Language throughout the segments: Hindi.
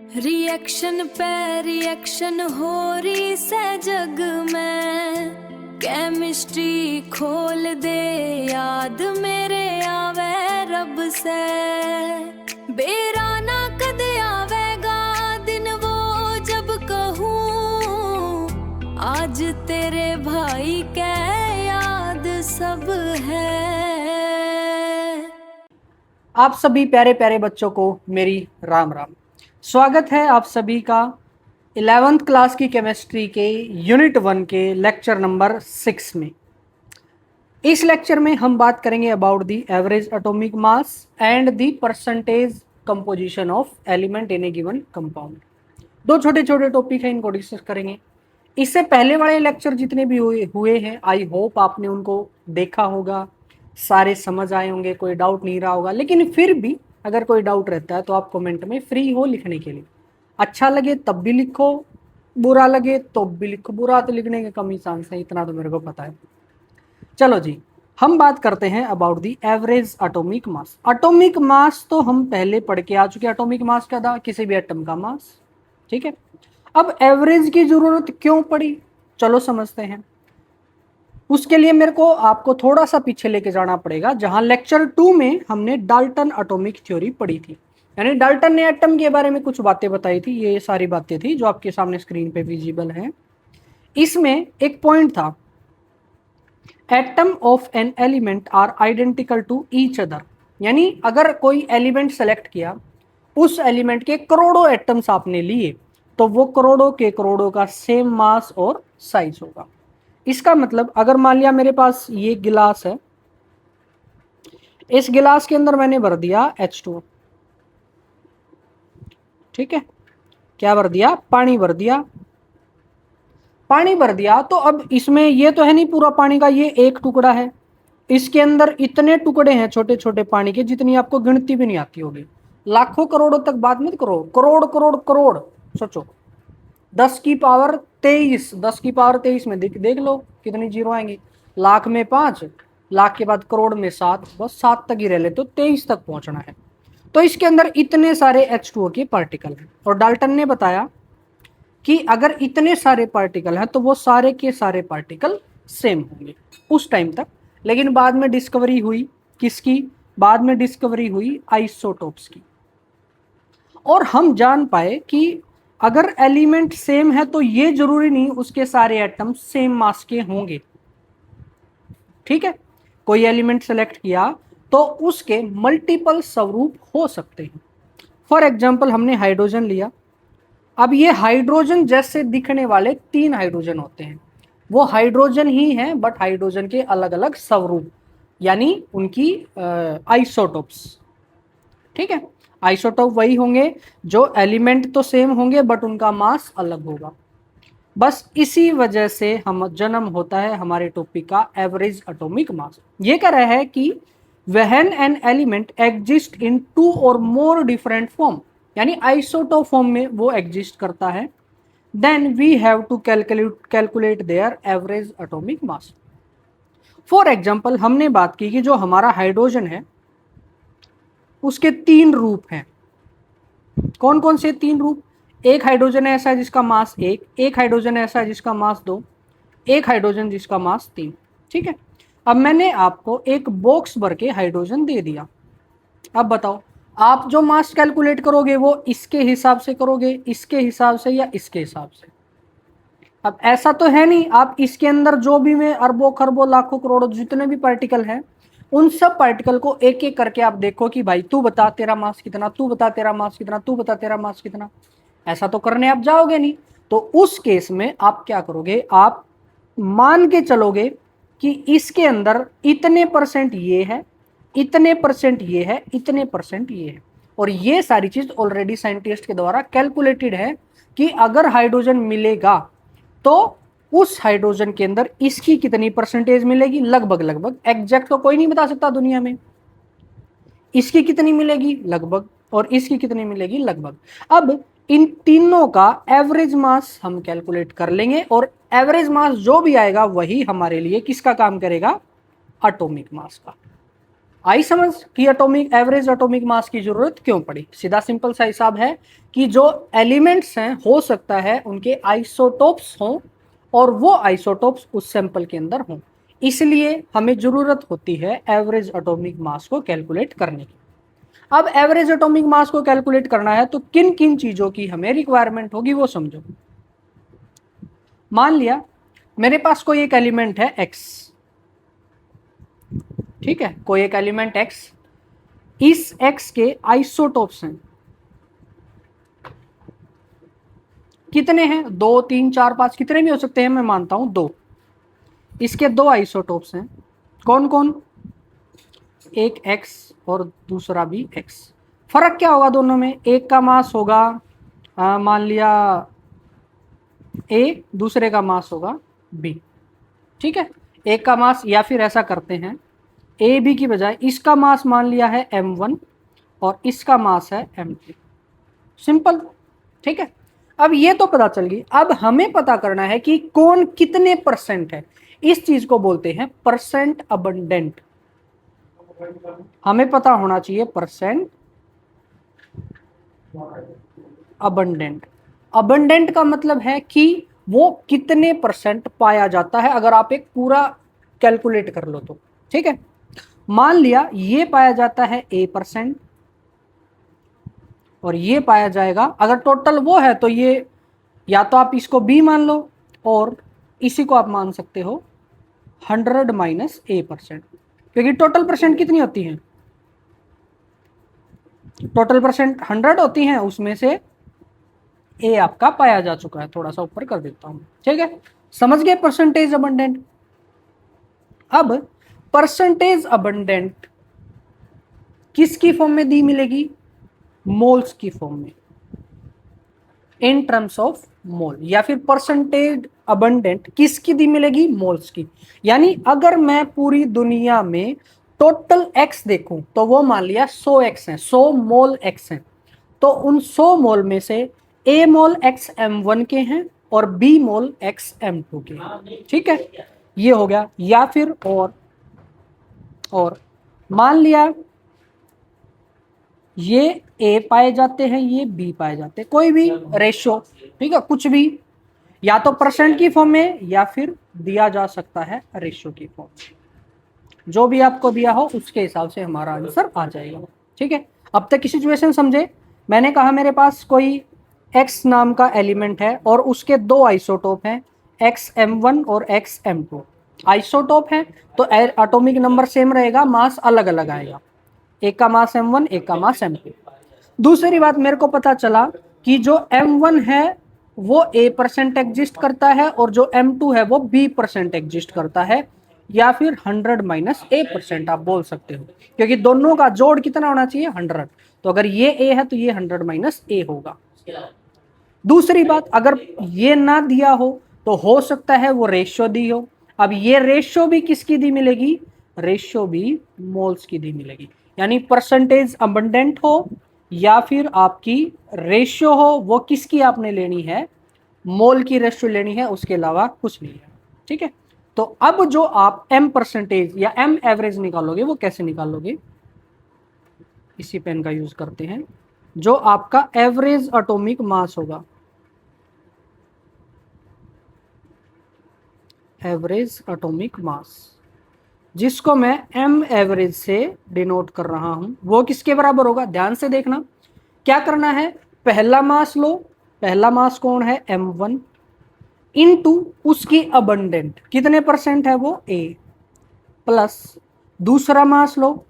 रिएक्शन पे रिएक्शन हो रही से जग में, केमिस्ट्री खोल दे याद मेरे आवे रब से। बेरा ना कदे आवेगा दिन वो जब कहूँ आज तेरे भाई के याद सब है। आप सभी प्यारे प्यारे बच्चों को मेरी राम राम। स्वागत है आप सभी का 11th क्लास की केमिस्ट्री के यूनिट 1 के लेक्चर नंबर 6 में। इस लेक्चर में हम बात करेंगे about the average atomic mass and the percentage composition of element in A given compound. दो छोटे छोटे टॉपिक हैं, इनको डिस्कस करेंगे। इससे पहले वाले लेक्चर जितने भी हुए हैं, आई होप आपने उनको देखा होगा, सारे समझ आए होंगे, कोई डाउट नहीं रहा होगा। लेकिन फिर भी अगर कोई डाउट रहता है तो आप कमेंट में फ्री हो लिखने के लिए। अच्छा लगे तब भी लिखो, बुरा लगे तो भी लिखो। बुरा तो लिखने के कम ही चांस है, इतना तो मेरे को पता है। चलो जी, हम बात करते हैं about the average atomic mass. Atomic मास तो हम पहले पढ़ के आ चुके हैं। एटॉमिक मास क्या था? किसी भी एटम का मास। ठीक है, अब एवरेज की जरूरत क्यों पड़ी, चलो समझते हैं। उसके लिए मेरे को आपको थोड़ा सा पीछे लेके जाना पड़ेगा, जहां लेक्चर 2 में हमने डाल्टन एटॉमिक थ्योरी पढ़ी थी। यानी डाल्टन ने एटम के बारे में कुछ बातें बताई थी। ये सारी बातें थी जो आपके सामने स्क्रीन पे विजिबल है। इसमें एक पॉइंट था, atom of an element are identical to each other. यानी अगर कोई एलिमेंट सेलेक्ट किया, उस एलिमेंट के करोड़ों एटम्स आपने लिए, तो वो करोड़ों के करोड़ों का सेम मास और साइज होगा। इसका मतलब अगर मान लिया मेरे पास ये गिलास है, इस गिलास के अंदर मैंने भर दिया H2, ठीक है, क्या भर दिया? पानी भर दिया। पानी भर दिया तो अब इसमें ये तो है नहीं पूरा पानी का, ये एक टुकड़ा है। इसके अंदर इतने टुकड़े हैं छोटे छोटे पानी के, जितनी आपको गिनती भी नहीं आती होगी। लाखों करोड़ों तक बात मत करो, करोड़ करोड़ करोड़ सोचो। 10 की पावर 23, 10 की पावर 23 में देख लो कितनी जीरो आएंगी। लाख में 5, लाख के बाद करोड़ में 7, बस 7 तक ही रह ले तो 23 तक पहुंचना है। तो इसके अंदर इतने सारे H2O के पार्टिकल हैं, और डाल्टन ने बताया कि अगर इतने सारे पार्टिकल हैं तो वो सारे के सारे पार्टिकल सेम होंगे उस टाइम तक। लेकिन बाद में डिस्कवरी हुई किसकी? बाद में डिस्कवरी हुई आइसोटोप्स की, और हम जान पाए कि अगर एलिमेंट सेम है तो ये जरूरी नहीं उसके सारे एटम सेम मास के होंगे। ठीक है, कोई एलिमेंट सेलेक्ट किया तो उसके मल्टीपल स्वरूप हो सकते हैं। फॉर एग्जांपल हमने हाइड्रोजन लिया। अब ये हाइड्रोजन जैसे दिखने वाले 3 हाइड्रोजन होते हैं, वो हाइड्रोजन ही हैं, बट हाइड्रोजन के अलग अलग स्वरूप, यानी उनकी आइसोटोप्स। ठीक है, आइसोटोप वही होंगे जो एलिमेंट तो सेम होंगे बट उनका मास अलग होगा। बस इसी वजह से हम जन्म होता है हमारे टॉपिक का एवरेज एटॉमिक मास। ये कह रहा है कि when an element exist in 2 और मोर डिफरेंट फॉर्म, यानी आइसोटोप फॉर्म में वो एग्जिस्ट करता है, then we have to calculate their average atomic mass. For example हमने बात की कि जो हमारा हाइड्रोजन है उसके 3 रूप हैं। कौन कौन से 3 रूप? एक हाइड्रोजन ऐसा है जिसका मास 1, एक हाइड्रोजन ऐसा है जिसका मास 2, एक हाइड्रोजन जिसका मास 3। ठीक है, अब मैंने आपको एक बॉक्स भर के हाइड्रोजन दे दिया। अब बताओ आप जो मास कैलकुलेट करोगे वो इसके हिसाब से करोगे, इसके हिसाब से, या इसके हिसाब से? अब ऐसा तो है नहीं, आप इसके अंदर जो भी में अरबों खरबों लाखों करोड़ों जितने भी पार्टिकल हैं, उन सब पार्टिकल को एक एक करके आप देखो कि भाई तू बता तेरा मास कितना, तू बता तेरा मास कितना, तू बता तेरा मास कितना। ऐसा तो करने आप जाओगे नहीं। तो उस केस में आप क्या करोगे? आप मान के चलोगे कि इसके अंदर इतने परसेंट ये है, इतने परसेंट ये है, इतने परसेंट ये है। और ये सारी चीज ऑलरेडी साइंटिस्ट के द्वारा कैलकुलेटेड है कि अगर हाइड्रोजन मिलेगा तो उस हाइड्रोजन के अंदर इसकी कितनी परसेंटेज मिलेगी, लगभग लगभग। एग्जैक्ट तो कोई नहीं बता सकता दुनिया में। इसकी कितनी मिलेगी लगभग, और इसकी कितनी मिलेगी लगभग। अब इन तीनों का एवरेज मास हम कैलकुलेट कर लेंगे, और एवरेज मास जो भी आएगा वही हमारे लिए किसका काम करेगा? एटॉमिक मास का। आई समझ कि एटॉमिक एवरेज एटॉमिक मास की जरूरत क्यों पड़ी? सीधा सिंपल सा हिसाब है कि जो एलिमेंट्स हैं हो सकता है उनके आइसोटोप्स हों और वो आइसोटोप्स उस सैंपल के अंदर हों, इसलिए हमें जरूरत होती है एवरेज एटॉमिक मास को कैलकुलेट करने की। अब एवरेज एटॉमिक मास को कैलकुलेट करना है तो किन किन चीजों की हमें रिक्वायरमेंट होगी वो समझो। मान लिया मेरे पास कोई एक एलिमेंट है x, ठीक है, कोई एक एलिमेंट x, इस x के आइसोटोप्स हैं, कितने हैं? 2 3 4 5 कितने भी हो सकते हैं, मैं मानता हूं 2। इसके 2 आइसोटोप्स हैं, कौन कौन? एक x और दूसरा भी x। फर्क क्या होगा दोनों में? एक का मास होगा मान लिया a, दूसरे का मास होगा b, ठीक है। एक का मास, या फिर ऐसा करते हैं ए बी की बजाय इसका मास मान लिया है m1 और इसका मास है m2, सिंपल, ठीक है। अब ये तो पता चल गई, अब हमें पता करना है कि कौन कितने परसेंट है। इस चीज को बोलते हैं परसेंट अबंडेंट। हमें पता होना चाहिए परसेंट अबंडेंट। अबंडेंट का मतलब है कि वो कितने परसेंट पाया जाता है, अगर आप एक पूरा कैलकुलेट कर लो तो, ठीक है। मान लिया ये पाया जाता है a% और ये पाया जाएगा, अगर टोटल वो है तो ये या तो आप इसको b मान लो और इसी को आप मान सकते हो 100 माइनस a%, क्योंकि टोटल परसेंट कितनी होती है? टोटल परसेंट 100 होती हैं, उसमें से a आपका पाया जा चुका है। थोड़ा सा ऊपर कर देता हूं, ठीक है। समझ गए परसेंटेज अबंडेंट? अब परसेंटेज अबंडेंट किसकी फॉर्म में दी मिलेगी? मोल्स की फॉर्म में, इन टर्म्स ऑफ मोल, या फिर परसेंटेज अबंडेंट किसकी दी मिलेगी? मोल्स की। यानी अगर मैं पूरी दुनिया में टोटल x देखूं तो वो मान लिया 100 x है, 100 मोल x है, तो उन 100 मोल में से a मोल x m1 के हैं और b मोल x m2 के हैं, ठीक है। ये हो गया। या फिर और मान लिया ये a पाए जाते हैं, ये b पाए जाते हैं, कोई भी रेशो, ठीक है, कुछ भी, या तो परसेंट की फॉर्म में या फिर दिया जा सकता है रेशो की फॉर्म में। जो भी आपको दिया हो उसके हिसाब से हमारा आंसर आ जाएगा, ठीक है। अब तक की सिचुएशन समझे? मैंने कहा मेरे पास कोई x नाम का एलिमेंट है और उसके 2 आइसोटोप हैं, xm1 और xm2। आइसोटोप है तो एटॉमिक नंबर सेम रहेगा, मास अलग अलग आएगा, एक का मास m1 एक का मास m2। दूसरी बात, मेरे को पता चला कि जो m1 है वो a% एग्जिस्ट करता है और जो m2 है वो b% एग्जिस्ट करता है, या फिर 100 माइनस a% आप बोल सकते हो, क्योंकि दोनों का जोड़ कितना होना चाहिए? 100। तो अगर ये a है तो ये 100 माइनस a होगा। दूसरी बात, अगर ये ना दिया हो तो हो सकता है वो रेशियो दी हो। अब ये रेशियो भी किसकी दी मिलेगी? रेशियो भी मोल्स की दी मिलेगी। यानी परसेंटेज अबंडेंट हो या फिर आपकी रेशियो हो, वो किसकी आपने लेनी है? मोल की रेशियो लेनी है, उसके अलावा कुछ नहीं है, ठीक है। तो अब जो आप m परसेंटेज या m एवरेज निकालोगे वो कैसे निकालोगे? इसी पेन का यूज करते हैं। जो आपका एवरेज एटॉमिक मास होगा, एवरेज एटॉमिक मास, जिसको मैं m एवरेज से डिनोट कर रहा हूं, वो किसके बराबर होगा? ध्यान से देखना, क्या करना है? पहला मास लो, पहला मास कौन है? m1 इनटू उसकी अबंडेंट, कितने परसेंट है वो? a, प्लस दूसरा मास लो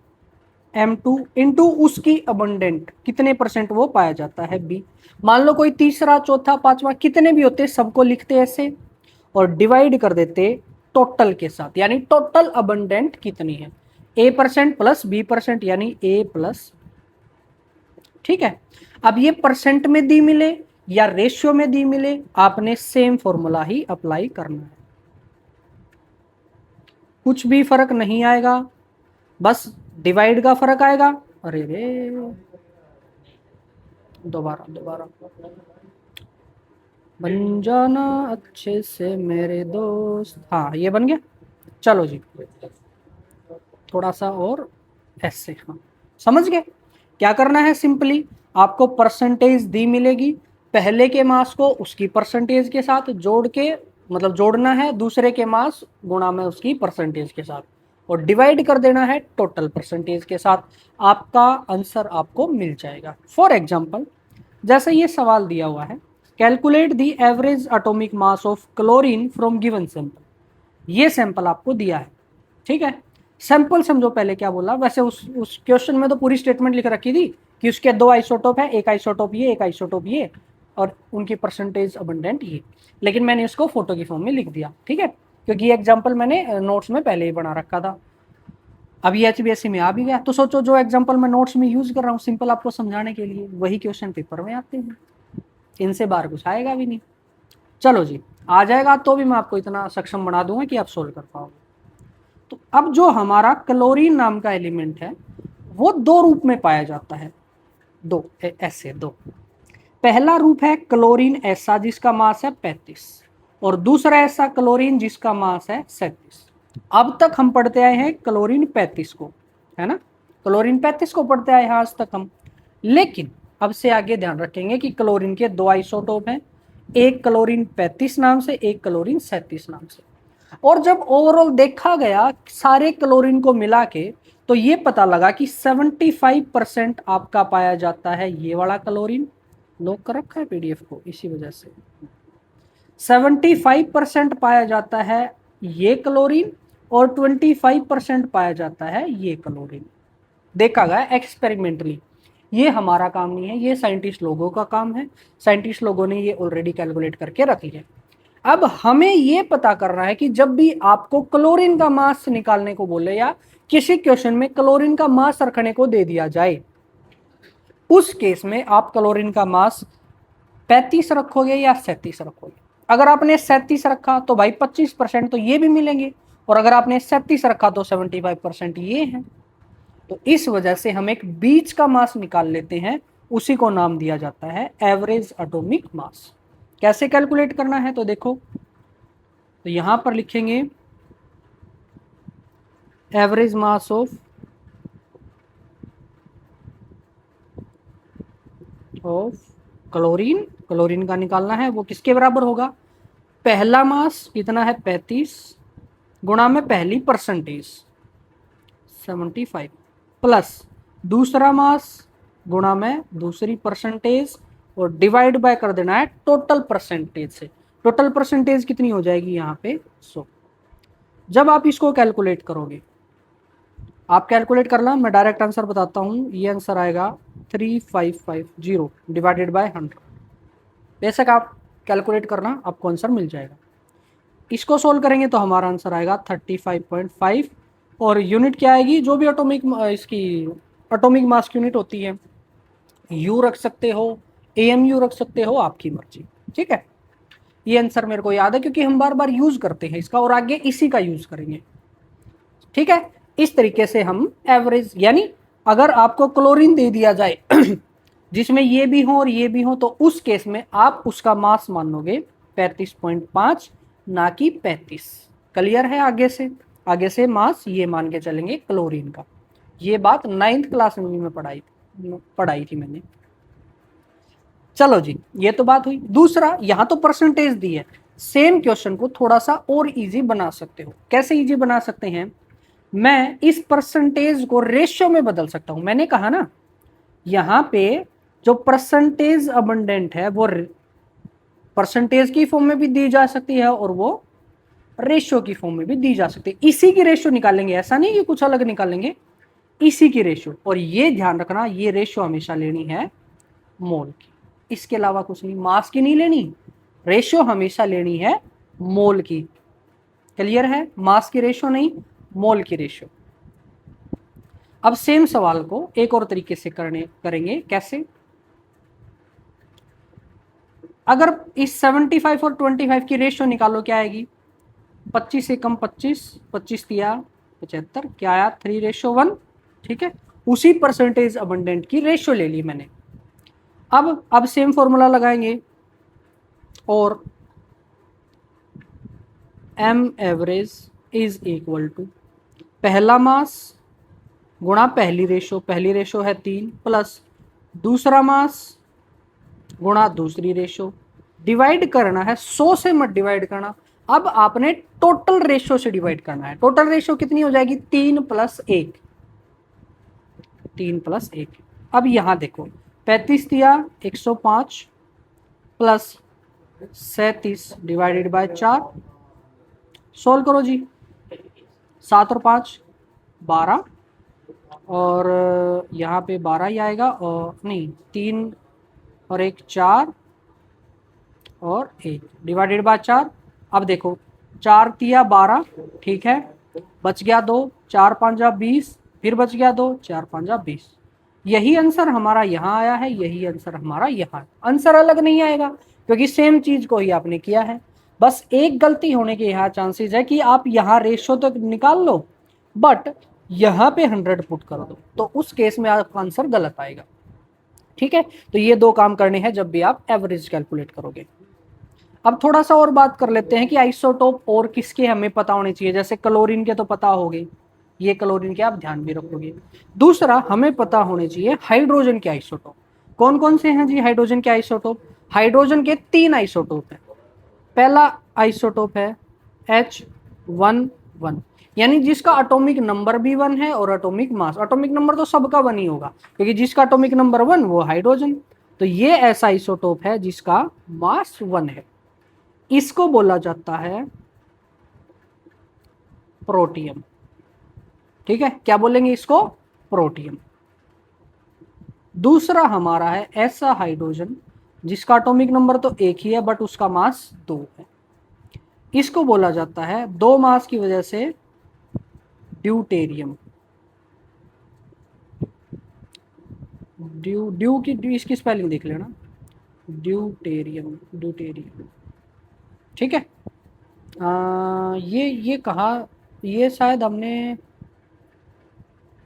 m2 इनटू उसकी अबंडेंट, कितने परसेंट वो पाया जाता है? b। मान लो कोई तीसरा चौथा पांचवा कितने भी होते सबको लिखते ऐसे और डिवाइड कर देते टोटल के साथ, यानी टोटल अबंडेंट कितनी है? a% प्लस b% यानी a प्लस, ठीक है। अब ये परसेंट में दी मिले या रेशियो में दी मिले, आपने सेम फॉर्मूला ही अप्लाई करना है, कुछ भी फर्क नहीं आएगा, बस डिवाइड का फर्क आएगा। अरे रे, दोबारा बन जाना अच्छे से मेरे दोस्त। हाँ, ये बन गया। चलो जी, थोड़ा सा और ऐसे। हाँ समझ गए। क्या करना है, सिंपली आपको परसेंटेज दी मिलेगी, पहले के मास को उसकी परसेंटेज के साथ जोड़ के मतलब जोड़ना है, दूसरे के मास गुणा में उसकी परसेंटेज के साथ, और डिवाइड कर देना है टोटल परसेंटेज के साथ। आपका आंसर आपको मिल जाएगा। फॉर एग्जाम्पल जैसे ये सवाल दिया हुआ है, calculate the average atomic mass of chlorine from given sample. ये सैंपल आपको दिया है, ठीक है। सैंपल समझो पहले क्या बोला, वैसे उस क्वेश्चन में तो पूरी स्टेटमेंट लिख रखी थी कि उसके 2 आइसोटोप है, एक आइसोटोप ये, एक आइसोटोप ये, और उनकी परसेंटेज अबंडेंट ये, लेकिन मैंने इसको फोटो की फॉर्म में लिख दिया, ठीक है, क्योंकि ये एग्जाम्पल मैंने नोट्स में पहले ही बना रखा था। अब ये HBSC में आ भी गया, तो सोचो जो एग्जाम्पल मैं नोट्स में यूज कर रहा हूँ सिंपल आपको समझाने के लिए, वही क्वेश्चन पेपर में आते हैं, इनसे बाहर कुछ आएगा भी नहीं। चलो जी, आ जाएगा तो भी मैं आपको इतना सक्षम बना दूंगा कि आप सोल्व कर पाओगे। तो अब जो हमारा क्लोरीन नाम का एलिमेंट है वो 2 रूप में पाया जाता है, ऐसे दो। पहला रूप है क्लोरीन ऐसा जिसका मास है 35, और दूसरा ऐसा क्लोरीन जिसका मास है 37। अब तक हम पढ़ते आए हैं क्लोरीन 35 को, है ना, क्लोरीन 35 को पढ़ते आए हैं आज तक हम। लेकिन अब से आगे ध्यान रखेंगे कि क्लोरीन के 2 आइसोटोप हैं, एक क्लोरीन 35 नाम से, एक क्लोरीन 37 नाम से। और जब ओवरऑल देखा गया सारे क्लोरीन को मिला के, तो ये पता लगा कि 75% आपका पाया जाता है ये वाला क्लोरीन, लॉक कर रखा है PDF को इसी वजह से। 75% पाया जाता है ये क्लोरीन, और 25% पाया जाता है ये क्लोरीन। देखा गया एक्सपेरिमेंटली, ये हमारा काम नहीं है, ये साइंटिस्ट लोगों का काम है, साइंटिस्ट लोगों ने ये ऑलरेडी कैलकुलेट करके रख लिया। अब हमें ये पता करना है कि जब भी आपको क्लोरीन का मास निकालने को बोले या किसी क्वेश्चन में क्लोरीन का मास रखने को दे दिया जाए, उस केस में आप क्लोरीन का मास 35 रखोगे या 37 रखोगे। अगर आपने 37 रखा तो भाई 25% तो ये भी मिलेंगे, और अगर आपने 37 रखा तो 75% ये है। तो इस वजह से हम एक बीच का मास निकाल लेते हैं, उसी को नाम दिया जाता है एवरेज एटॉमिक मास। कैसे कैलकुलेट करना है तो देखो, तो यहां पर लिखेंगे average mass of chlorine, chlorine का निकालना है, वो किसके बराबर होगा, पहला मास कितना है 35 गुणा में पहली परसेंटेज 75, प्लस दूसरा मास गुणा में दूसरी परसेंटेज, और डिवाइड बाय कर देना है टोटल परसेंटेज से। टोटल परसेंटेज कितनी हो जाएगी यहाँ पे 100। जब आप इसको कैलकुलेट करोगे, आप कैलकुलेट करना, मैं डायरेक्ट आंसर बताता हूँ, ये आंसर आएगा 3550 डिवाइडेड बाय 100। बेशक आप कैलकुलेट करना, आपको आंसर मिल जाएगा। इसको सोल्व करेंगे तो हमारा आंसर आएगा 35.5, और यूनिट क्या आएगी, जो भी एटॉमिक इसकी एटॉमिक मास की यूनिट होती है, यू रख सकते हो, AMU रख सकते हो, आपकी मर्जी, ठीक है। ये आंसर मेरे को याद है क्योंकि हम बार बार यूज करते हैं इसका, और आगे इसी का यूज करेंगे, ठीक है। इस तरीके से हम एवरेज, यानी अगर आपको क्लोरीन दे दिया जाए जिसमें ये भी हो और ये भी हो, तो उस केस में आप उसका मास मानोगे 35.5 ना कि 35। क्लियर है। आगे से मास ये मान के चलेंगे क्लोरीन का। ये बात 9th क्लास में भी मैं पढ़ाई थी मैंने। चलो जी, ये तो बात हुई। दूसरा, यहां तो परसेंटेज दी है, सेम क्वेश्चन को थोड़ा सा और इजी बना सकते हो। कैसे इजी बना सकते हैं, मैं इस परसेंटेज को रेशियो में बदल सकता हूं। मैंने कहा ना, यहां पे जो परसेंटेज अबंडेंट है वो परसेंटेज की फॉर्म में भी दी जा सकती है, और वो रेशियो की फॉर्म में भी दी जा सकती है। इसी की रेशियो निकालेंगे, ऐसा नहीं कि कुछ अलग निकालेंगे, इसी की रेशियो। और ये ध्यान रखना, ये रेशियो हमेशा लेनी है मोल की, इसके अलावा कुछ नहीं। मास की नहीं लेनी, रेशियो हमेशा लेनी है मोल की। क्लियर है, मास की रेशियो नहीं, मोल की रेशियो। अब सेम सवाल को एक और तरीके से करेंगे। कैसे, अगर इस 75 और 25 की रेशियो निकालो, क्या आएगी, 25 से कम 25, 25 दिया 75, क्या आया 3:1, ठीक है। उसी परसेंटेज अबंडेंट की रेशियो ले ली मैंने। अब सेम फॉर्मूला लगाएंगे, और M average is equal to पहला मास गुणा पहली रेशो है 3 प्लस दूसरा मास गुणा दूसरी रेशो, डिवाइड करना है 100 से मत डिवाइड करना, अब आपने टोटल रेशो से डिवाइड करना है। टोटल रेशो कितनी हो जाएगी 3 + 1, 3 + 1। अब यहां देखो 35 दिया 105 प्लस 37 डिवाइडेड बाय 4, सोल्व करो जी, 7 और 5 12, और यहाँ पे 12 ही आएगा, और नहीं 3 और 1 4 और 1 डिवाइडेड बाय 4। अब देखो 4 तिया 12, ठीक है, बच गया 2, 4 5 20, फिर बच गया 2, 4 5 20। यही आंसर हमारा यहाँ आया है, यही आंसर हमारा यहाँ, आंसर अलग नहीं आएगा क्योंकि सेम चीज को ही आपने किया है। बस एक गलती होने के यहाँ चांसेस है कि आप यहाँ रेशो तो निकाल लो बट यहाँ पे 100 पुट कर दो, तो उस केस में आपका आंसर गलत आएगा। ठीक है, तो ये 2 काम करने हैं जब भी आप एवरेज कैलकुलेट करोगे। अब थोड़ा सा और बात कर लेते हैं कि आइसोटोप और किसके हमें पता होने चाहिए। जैसे क्लोरीन के तो पता होंगे, ये क्लोरीन के आप ध्यान भी रखोगे। दूसरा हमें पता होने चाहिए हाइड्रोजन के आइसोटोप। कौन कौन से हैं जी हाइड्रोजन के आइसोटोप? हाइड्रोजन के 3 आइसोटोप हैं। पहला आइसोटोप है H11, यानी जिसका एटॉमिक नंबर भी 1 है और एटॉमिक मास, एटॉमिक नंबर तो सबका 1 ही होगा क्योंकि जिसका एटॉमिक नंबर 1 वो हाइड्रोजन। तो ये ऐसा आइसोटोप है जिसका मास 1 है, इसको बोला जाता है प्रोटियम। ठीक है, क्या बोलेंगे इसको? प्रोटियम। दूसरा हमारा है ऐसा हाइड्रोजन जिसका एटॉमिक नंबर तो 1 ही है बट उसका मास 2 है, इसको बोला जाता है 2 मास की वजह से ड्यूटेरियम। ड्यू की इसकी स्पेलिंग देख लेना, ड्यूटेरियम, ड्यूटेरियम। ठीक है, ये कहा, ये शायद हमने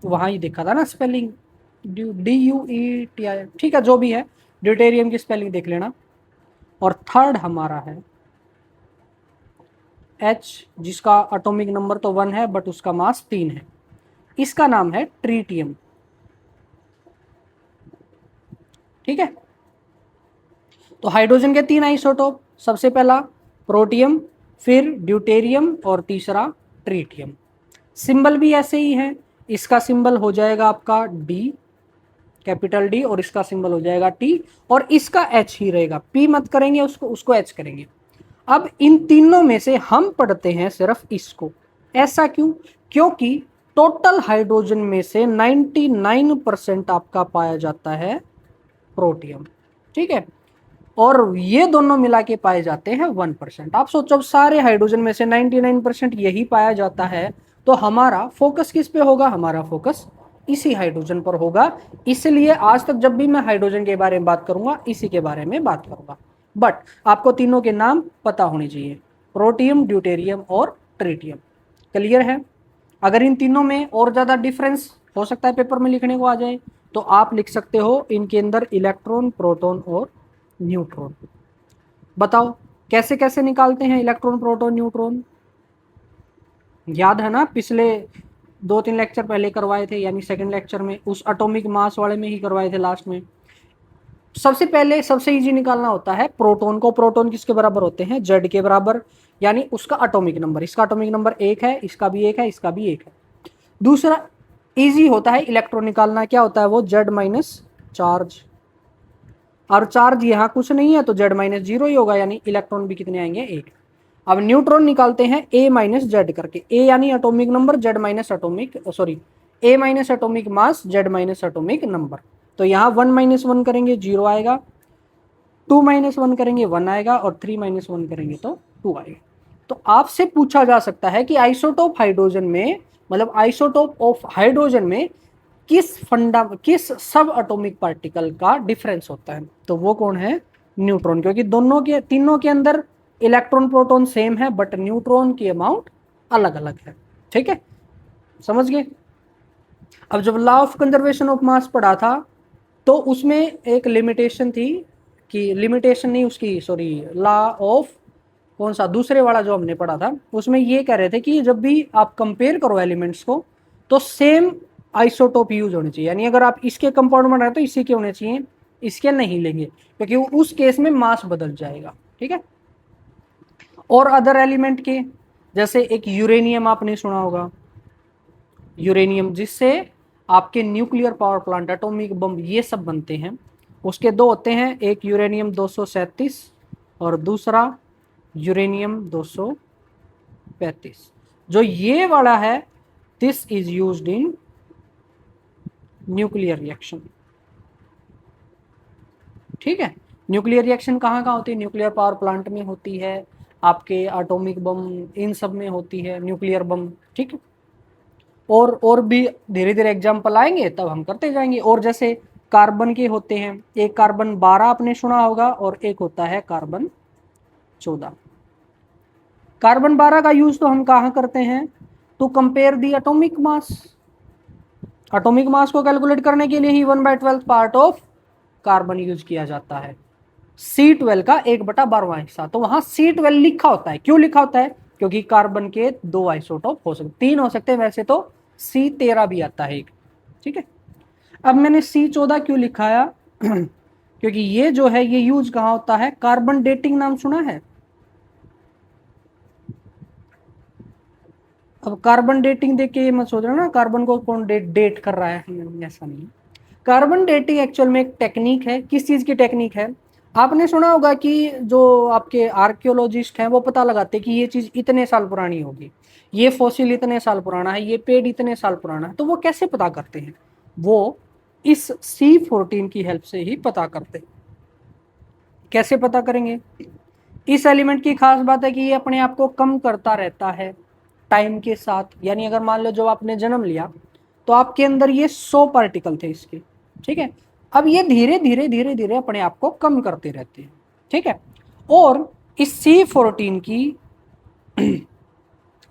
वहाँ ही देखा था ना स्पेलिंग, DUETI। ठीक है, जो भी है ड्यूटेरियम की स्पेलिंग देख लेना। और थर्ड हमारा है H, जिसका एटॉमिक नंबर तो 1 है बट उसका मास 3 है, इसका नाम है ट्रीटियम। ठीक है, तो हाइड्रोजन के 3 आइसोटोप, सबसे पहला प्रोटियम, फिर ड्यूटेरियम और तीसरा ट्रीटियम। सिंबल भी ऐसे ही है, इसका सिंबल हो जाएगा आपका D, कैपिटल D, और इसका सिंबल हो जाएगा T, और इसका H ही रहेगा, P मत करेंगे उसको H करेंगे। अब इन तीनों में से हम पढ़ते हैं सिर्फ इसको, ऐसा क्यों? क्योंकि टोटल हाइड्रोजन में से 99% आपका पाया जाता है प्रोटियम। ठीक है, और ये दोनों मिला के पाए जाते हैं 1%। आप सोचो सारे हाइड्रोजन में से 99% यही पाया जाता है, तो हमारा फोकस किस पे होगा? हमारा फोकस इसी हाइड्रोजन पर होगा। इसलिए आज तक जब भी मैं हाइड्रोजन के बारे में बात करूंगा इसी के बारे में बात करूंगा, बट आपको तीनों के नाम पता होने चाहिए, प्रोटियम, ड्यूटेरियम और ट्रीटियम। क्लियर है? अगर इन तीनों में और ज़्यादा डिफरेंस हो सकता है पेपर में लिखने को आ जाए तो आप लिख सकते हो इनके अंदर इलेक्ट्रॉन, प्रोटॉन और न्यूट्रॉन। बताओ कैसे कैसे निकालते हैं इलेक्ट्रॉन, प्रोटॉन, न्यूट्रॉन? याद है ना, पिछले 2-3 लेक्चर पहले करवाए थे, यानी सेकंड लेक्चर में, उस एटॉमिक मास वाले में ही करवाए थे लास्ट में। सबसे पहले सबसे इजी निकालना होता है प्रोटॉन को। प्रोटॉन किसके बराबर होते हैं? Z के बराबर, यानी उसका एटॉमिक नंबर, इसका एटॉमिक नंबर 1 है, इसका भी 1 है, इसका भी 1 है। दूसरा इजी होता है इलेक्ट्रॉन निकालना, क्या होता है वो? Z- चार्ज, और चार्ज यहाँ कुछ नहीं है तो Z- 0 ही होगा, यानी इलेक्ट्रॉन भी कितने आएंगे? 1। अब न्यूट्रॉन निकालते हैं A- Z करके, A यानी atomic number, Z- atomic, sorry, A- atomic mass, Z- atomic number. तो यहाँ 1 - 1 करेंगे 0 आएगा, 2 - 1 करेंगे 1 आएगा, और 3 - 1 करेंगे तो 2 आएगा। तो आपसे पूछा जा सकता है कि आइसोटोप हाइड्रोजन में, मतलब आइसोटोप ऑफ हाइड्रोजन में किस सब एटॉमिक पार्टिकल का डिफरेंस होता है? तो वो कौन है? न्यूट्रॉन, क्योंकि तीनों के अंदर इलेक्ट्रॉन, प्रोटॉन सेम है बट न्यूट्रॉन की अमाउंट अलग अलग है। ठीक है, समझ गए? अब जब law of conservation of mass पढ़ा था तो उसमें एक लिमिटेशन थी, कि लिमिटेशन नहीं उसकी, सॉरी, लॉ ऑफ कौन सा, दूसरे वाला जो हमने पढ़ा था, उसमें ये कह रहे थे कि जब भी आप कंपेयर करो एलिमेंट्स को तो सेम आइसोटोप यूज होने चाहिए, यानी अगर आप इसके कंपाउंड बना रहे हैं तो इसी के होने चाहिए, इसके नहीं लेंगे क्योंकि उस केस में मास बदल जाएगा। ठीक है, और अदर एलिमेंट के जैसे एक यूरेनियम आपने सुना होगा, यूरेनियम जिससे आपके nuclear power plant, atomic bomb ये सब बनते हैं। उसके दो होते हैं, एक यूरेनियम 237 और दूसरा यूरेनियम 235। जो ये वाला है this is used in nuclear reaction. ठीक है, न्यूक्लियर रिएक्शन कहाँ कहाँ होती है? न्यूक्लियर पावर प्लांट में होती है, आपके एटॉमिक बम इन सब में होती है, न्यूक्लियर बम। ठीक है, और भी धीरे धीरे एग्जाम्पल आएंगे तब हम करते जाएंगे। और जैसे कार्बन के होते हैं, एक कार्बन 12 आपने सुना होगा और एक होता है कार्बन 14। कार्बन 12 का यूज तो हम कहाँ करते हैं? To compare the atomic mass. Atomic mass को कैलकुलेट करने के लिए ही 1/12 पार्ट ऑफ कार्बन यूज किया जाता है। C12 का 1/12वां हिस्सा, तो वहां C12 लिखा होता है। क्यों लिखा होता है? क्योंकि कार्बन के 2 आइसोटोप हो सकते, 3 हो सकते हैं वैसे तो, C13 भी आता है एक। ठीक है, अब मैंने C14 क्यों लिखाया? क्योंकि ये जो है ये यूज कहाँ होता है? कार्बन डेटिंग नाम सुना है? अब कार्बन डेटिंग देख के ये मत सोच रहा ना कार्बन को कौन डेट कर रहा है, ऐसा नहीं है। कार्बन डेटिंग एक्चुअल में एक टेक्निक है। किस चीज की टेक्निक है? आपने सुना होगा कि जो आपके आर्कियोलॉजिस्ट हैं वो पता लगाते हैं कि ये चीज इतने साल पुरानी होगी, ये फॉसिल इतने साल पुराना है, ये पेड़ इतने साल पुराना है। तो वो कैसे पता करते हैं? वो इस C14 की हेल्प से ही पता करते हैं। कैसे पता करेंगे? इस एलिमेंट की खास बात है कि ये अपने आप को कम करता रहता है टाइम के साथ। यानी अगर मान लो जब आपने जन्म लिया तो आपके अंदर ये 100 पार्टिकल थे इसके। ठीक है, अब ये धीरे धीरे धीरे धीरे अपने आप को कम करते रहते हैं। ठीक है, और इस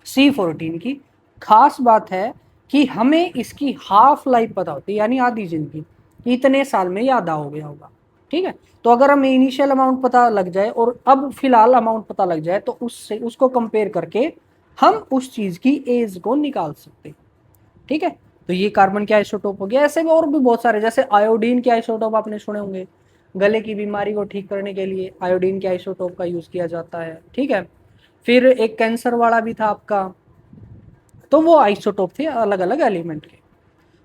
C14 की खास बात है कि हमें इसकी हाफ लाइफ पता होती है, यानी आधी जिंदगी, इतने साल में ये आधा हो गया होगा। ठीक है, तो अगर हमें इनिशियल अमाउंट पता लग जाए और अब फिलहाल अमाउंट पता लग जाए तो उससे उसको कंपेयर करके हम उस चीज की एज को निकाल सकते हैं। ठीक है, तो ये कार्बन के आइसोटोप हो गया। ऐसे भी और भी बहुत सारे, जैसे आयोडीन के आइसोटोप आपने सुने होंगे, गले की बीमारी को ठीक करने के लिए आयोडीन के आइसोटोप का यूज किया जाता है। ठीक है, फिर एक कैंसर वाला भी था आपका, तो वो आइसोटोप थे अलग अलग एलिमेंट के।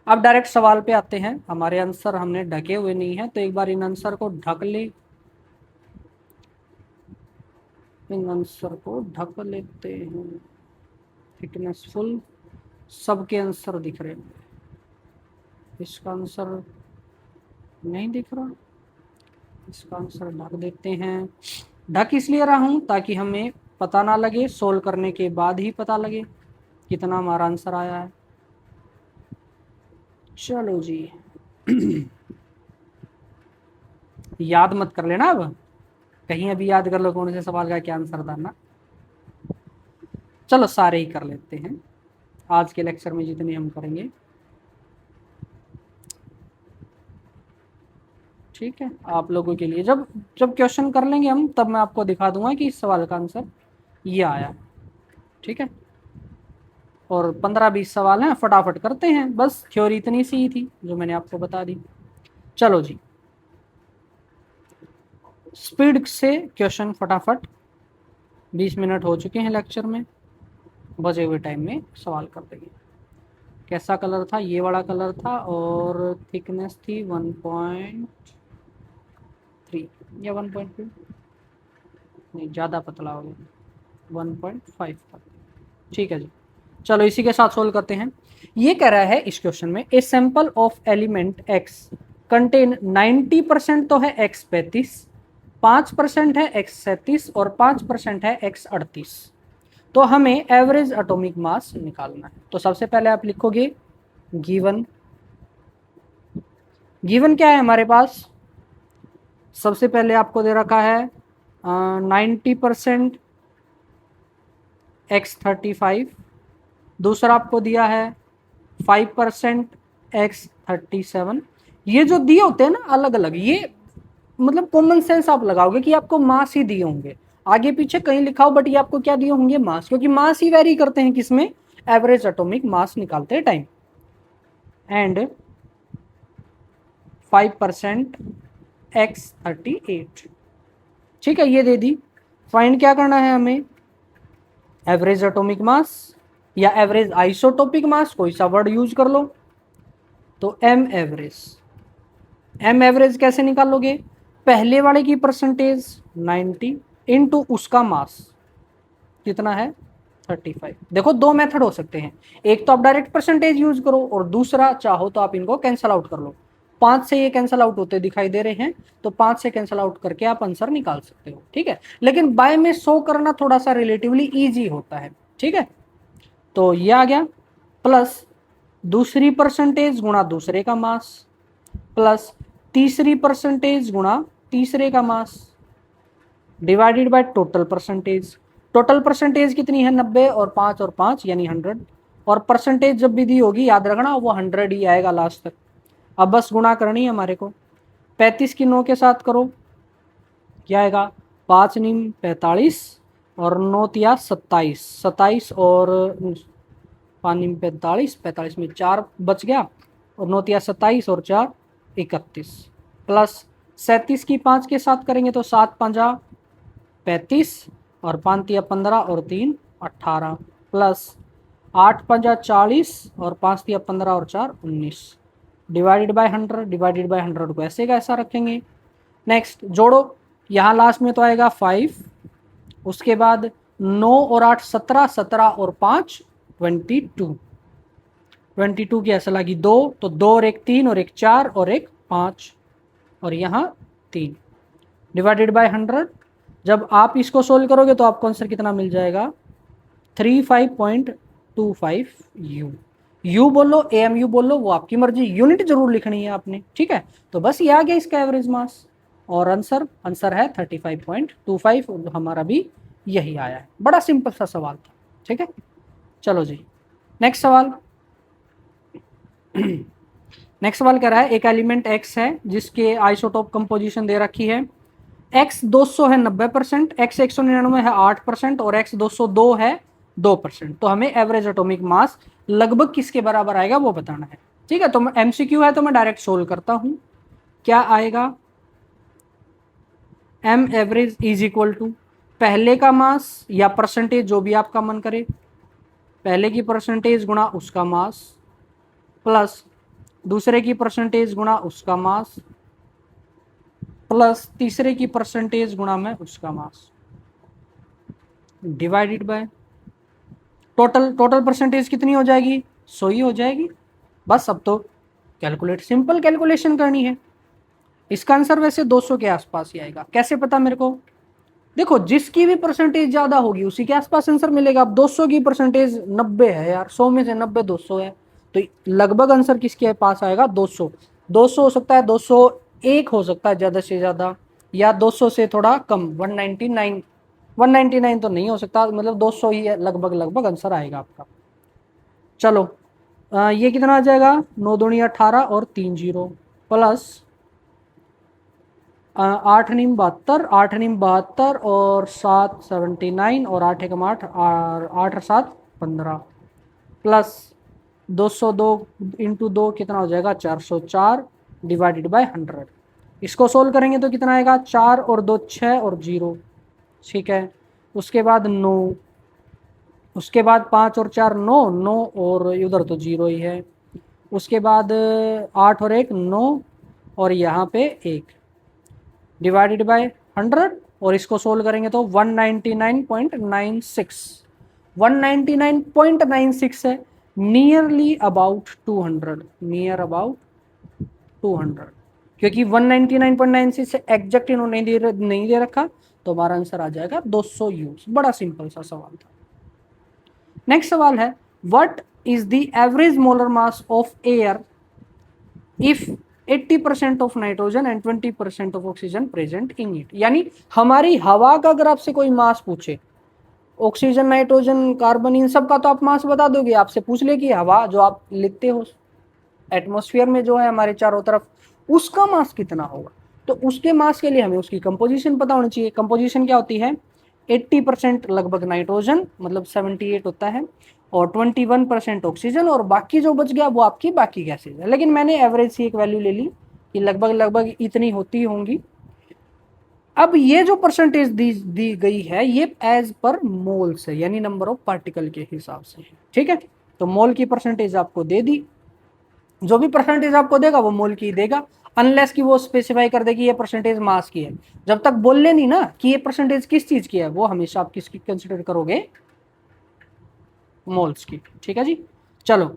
अब डायरेक्ट सवाल पे आते हैं। हमारे आंसर हमने ढके हुए नहीं है, तो एक बार इन आंसर को ढक ले, इन आंसर को ढक लेते हैं। थिकनेस फुल, सबके आंसर दिख रहे हैं, इसका आंसर नहीं दिख रहा, इसका आंसर ढक देते हैं। ढक इसलिए रहा हूं ताकि हमें पता ना लगे, सोल्व करने के बाद ही पता लगे कितना हमारा आंसर आया है। चलो जी याद मत कर लेना, अब कहीं अभी याद कर लो कौन से सवाल का क्या आंसर था ना। चलो सारे ही कर लेते हैं आज के लेक्चर में जितने हम करेंगे। ठीक है, आप लोगों के लिए जब जब क्वेश्चन कर लेंगे हम तब मैं आपको दिखा दूंगा कि इस सवाल का आंसर ये आया। ठीक है, और 15-20 सवाल हैं, फटाफट करते हैं। बस थ्योरी इतनी सी ही थी जो मैंने आपको बता दी। चलो जी, स्पीड से क्वेश्चन फटाफट, 20 मिनट हो चुके हैं लेक्चर में, बचे हुए टाइम में सवाल कर देंगे। कैसा कलर था? ये वाला कलर था, और थिकनेस थी 1.3 या 1.2, नहीं ज़्यादा पतला हो गया, 1.5 था। ठीक है जी, चलो इसी के साथ सोल्व करते हैं। ये कह रहा है इस क्वेश्चन में, a sample of element x contain 90% तो है x35, 5% है x37 और 5% है x38। तो हमें एवरेज एटॉमिक मास निकालना है। तो सबसे पहले आप लिखोगे गिवन। गिवन क्या है हमारे पास? सबसे पहले आपको दे रखा है 90% x35, दूसरा आपको दिया है 5% x37। ये जो दिए होते हैं ना अलग अलग, ये मतलब कॉमन सेंस आप लगाओगे कि आपको मास ही दिए होंगे, आगे पीछे कहीं लिखा हो बट ये आपको क्या दिए होंगे? मास, क्योंकि मास ही वेरी करते हैं किसमें? एवरेज एटॉमिक मास निकालते हैं टाइम। And 5% X38। ठीक है, ये दे दी। फाइंड क्या करना है हमें, एवरेज एटॉमिक मास या एवरेज आइसोटोपिक मास, कोई सा वर्ड यूज कर लो। तो एम एवरेज, एम एवरेज कैसे निकालोगे, पहले वाले की परसेंटेज 90 इनटू उसका मास कितना है 35। देखो दो मेथड हो सकते हैं, एक तो आप डायरेक्ट परसेंटेज यूज करो और दूसरा चाहो तो आप इनको कैंसल आउट कर लो। 5 से ये कैंसल आउट होते दिखाई दे रहे हैं, तो 5 से कैंसल आउट करके आप आंसर निकाल सकते हो। ठीक है, लेकिन बाय में शो करना थोड़ा सा रिलेटिवली इजी होता है। ठीक है, तो ये आ गया, प्लस दूसरी परसेंटेज गुणा दूसरे का मास, प्लस तीसरी परसेंटेज गुणा तीसरे का mass, divided by total percentage. Total percentage कितनी है 90 और 5 यानी 100। और परसेंटेज जब भी दी होगी याद रखना वो 100 ही आएगा लास्ट तक। अब बस गुणा करनी है हमारे को, 35 की 9 के साथ करो, क्या आएगा 5 नीम 45 और 9 तिया 27, 27 और 5 नीम 45, 45 में 4 बच गया और 9 तिया 27 और 4 31, प्लस 37 की 5 के साथ करेंगे तो 7 पंजा 35 और 5 तिया 15 और 3 18, प्लस 8 पंजा 40 और 5 तिया 15 और 4 19, डिवाइडेड बाय 100। डिवाइडेड बाय 100 को ऐसे का ऐसा रखेंगे। नेक्स्ट जोड़ो, यहाँ लास्ट में तो आएगा 5, उसके बाद 9 और 8 17, 17 और 5 22, 22 की ऐसा लगी 2, तो 2 और 1 3 और 1 4 और 1 5 और यहाँ 3, डिवाइडेड बाय 100। जब आप इसको सोल्व करोगे तो आपको आंसर कितना मिल जाएगा 35.25 यू। यू बोलो AMU बोलो, वो आपकी मर्जी, यूनिट जरूर लिखनी है आपने। ठीक है, तो बस ये आ गया इसका एवरेज मास और आंसर है 35.25, हमारा भी यही आया है। बड़ा सिंपल सा सवाल था। ठीक है, चलो जी नेक्स्ट सवाल। नेक्स्ट सवाल कह रहा है एक एलिमेंट X है जिसके आइसोटोप कंपोजिशन दे रखी है, X 200 है 90%, X 199 है 8% और X 202 है 2%। तो हमें एवरेज एटॉमिक मास लगभग किसके बराबर आएगा वो बताना है। ठीक है, तो MCQ है तो मैं डायरेक्ट सोल्व करता हूं। क्या आएगा, M average is equal to पहले का मास या परसेंटेज जो भी आपका मन करे, पहले की परसेंटेज गुणा उसका मास, प्लस दूसरे की परसेंटेज गुणा उसका मास, प्लस तीसरे की परसेंटेज गुणा में उसका मास, डिवाइडेड बाय टोटल परसेंटेज कितनी हो जाएगी 100 ही हो जाएगी। बस अब तो सिंपल कैलकुलेशन करनी है। इसका आंसर वैसे 200 के आसपास ही आएगा। कैसे पता मेरे को, देखो जिसकी भी परसेंटेज ज्यादा होगी उसी के आसपास आंसर मिलेगा। अब 200 की परसेंटेज 90 है यार, 100 में से 90 200 है, तो लगभग आंसर किसके पास आएगा 200। 200 हो सकता है, 201 हो सकता है ज्यादा से ज्यादा, या 200 से थोड़ा कम 199, 199 तो नहीं हो सकता, मतलब 200 ही लगभग आंसर आएगा आपका। चलो ये कितना आ जाएगा 9 दूनी 18 और 3 0, प्लस 8 नीम 72, 8 नीम 72 और 7 79 और 8 एकम 8 और 8 7 15, प्लस 202 इंटू 2 कितना हो जाएगा 404, डिवाइडेड बाय 100। इसको सोल्व करेंगे तो कितना आएगा 4 और 2 6 और 0। ठीक है, उसके बाद 9, उसके बाद 5 और 4 9, 9 और इधर तो 0 ही है, उसके बाद 8 और 1 9 और यहाँ पे 1, डिवाइडेड बाय 100 और इसको सोल्व करेंगे तो 199.96, 199.96 है, नियरली अबाउट 200, नियर अबाउट 200, क्योंकि 199.96 से एग्जैक्ट इन्होंने नहीं दे रखा, तो हमारा आंसर आ जाएगा 200 यूज। बड़ा सिंपल सा सवाल था। नेक्स्ट सवाल है what is the average molar mass of air if 80% of nitrogen and 20% of oxygen present in it. यानी हमारी हवा का अगर आपसे कोई मास पूछे, ऑक्सीजन नाइट्रोजन कार्बन इन सब का तो आप मास बता दोगे, आपसे पूछ ले कि हवा जो आप लिखते हो एटमॉस्फेयर में जो है हमारे चारों तरफ, उसका मास कितना होगा, तो उसके मास के लिए हमें उसकी कंपोजिशन पता होनी चाहिए। कंपोजिशन क्या होती है, 80% लगभग नाइट्रोजन, मतलब 78 होता है, और 21% ऑक्सीजन, और बाकी जो बच गया वो आपकी बाकी गैसेज है। लेकिन मैंने एवरेज सी एक वैल्यू ले ली कि लगभग लगभग इतनी होती होंगी। अब ये जो परसेंटेज दी गई है ये एज पर मोल्स है, यानी नंबर ऑफ पार्टिकल के हिसाब से है, ठीक है। तो मोल की परसेंटेज आपको दे दी, जो भी परसेंटेज आपको देगा वो मोल की देगा, अनलेस कि वो स्पेसिफाई कर दे कि ये परसेंटेज मास की है। जब तक बोल ले नहीं ना कि ये परसेंटेज किस चीज की है, वो हमेशा आप किसकी कंसिडर करोगे, मोल्स की, ठीक है जी। चलो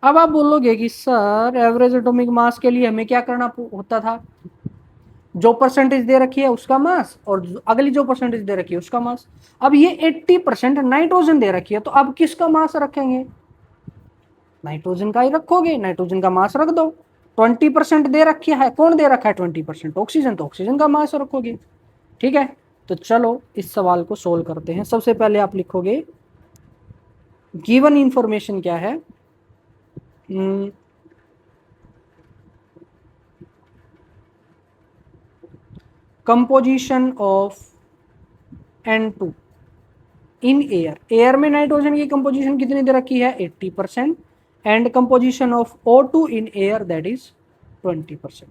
अब आप बोलोगे कि सर एवरेज एटॉमिक मास के लिए हमें क्या करना होता था, जो परसेंटेज दे रखी है उसका मास और अगली जो परसेंटेज दे रखी है उसका मास। अब ये 80% नाइट्रोजन दे रखी है, तो अब किसका मास रखेंगे, नाइट्रोजन का ही रखोगे, नाइट्रोजन का मास रख दो। 20% दे रखी है, कौन दे रखा है 20%, ऑक्सीजन, तो ऑक्सीजन का मास रखोगे, ठीक है। तो चलो इस सवाल को सोल्व करते हैं। सबसे पहले आप लिखोगे गिवन इंफॉर्मेशन क्या है, composition of N2 in air, air में नाइट्रोजन की कंपोजिशन कितनी दे रखी है 80%, and composition of O2 in air that is 20%।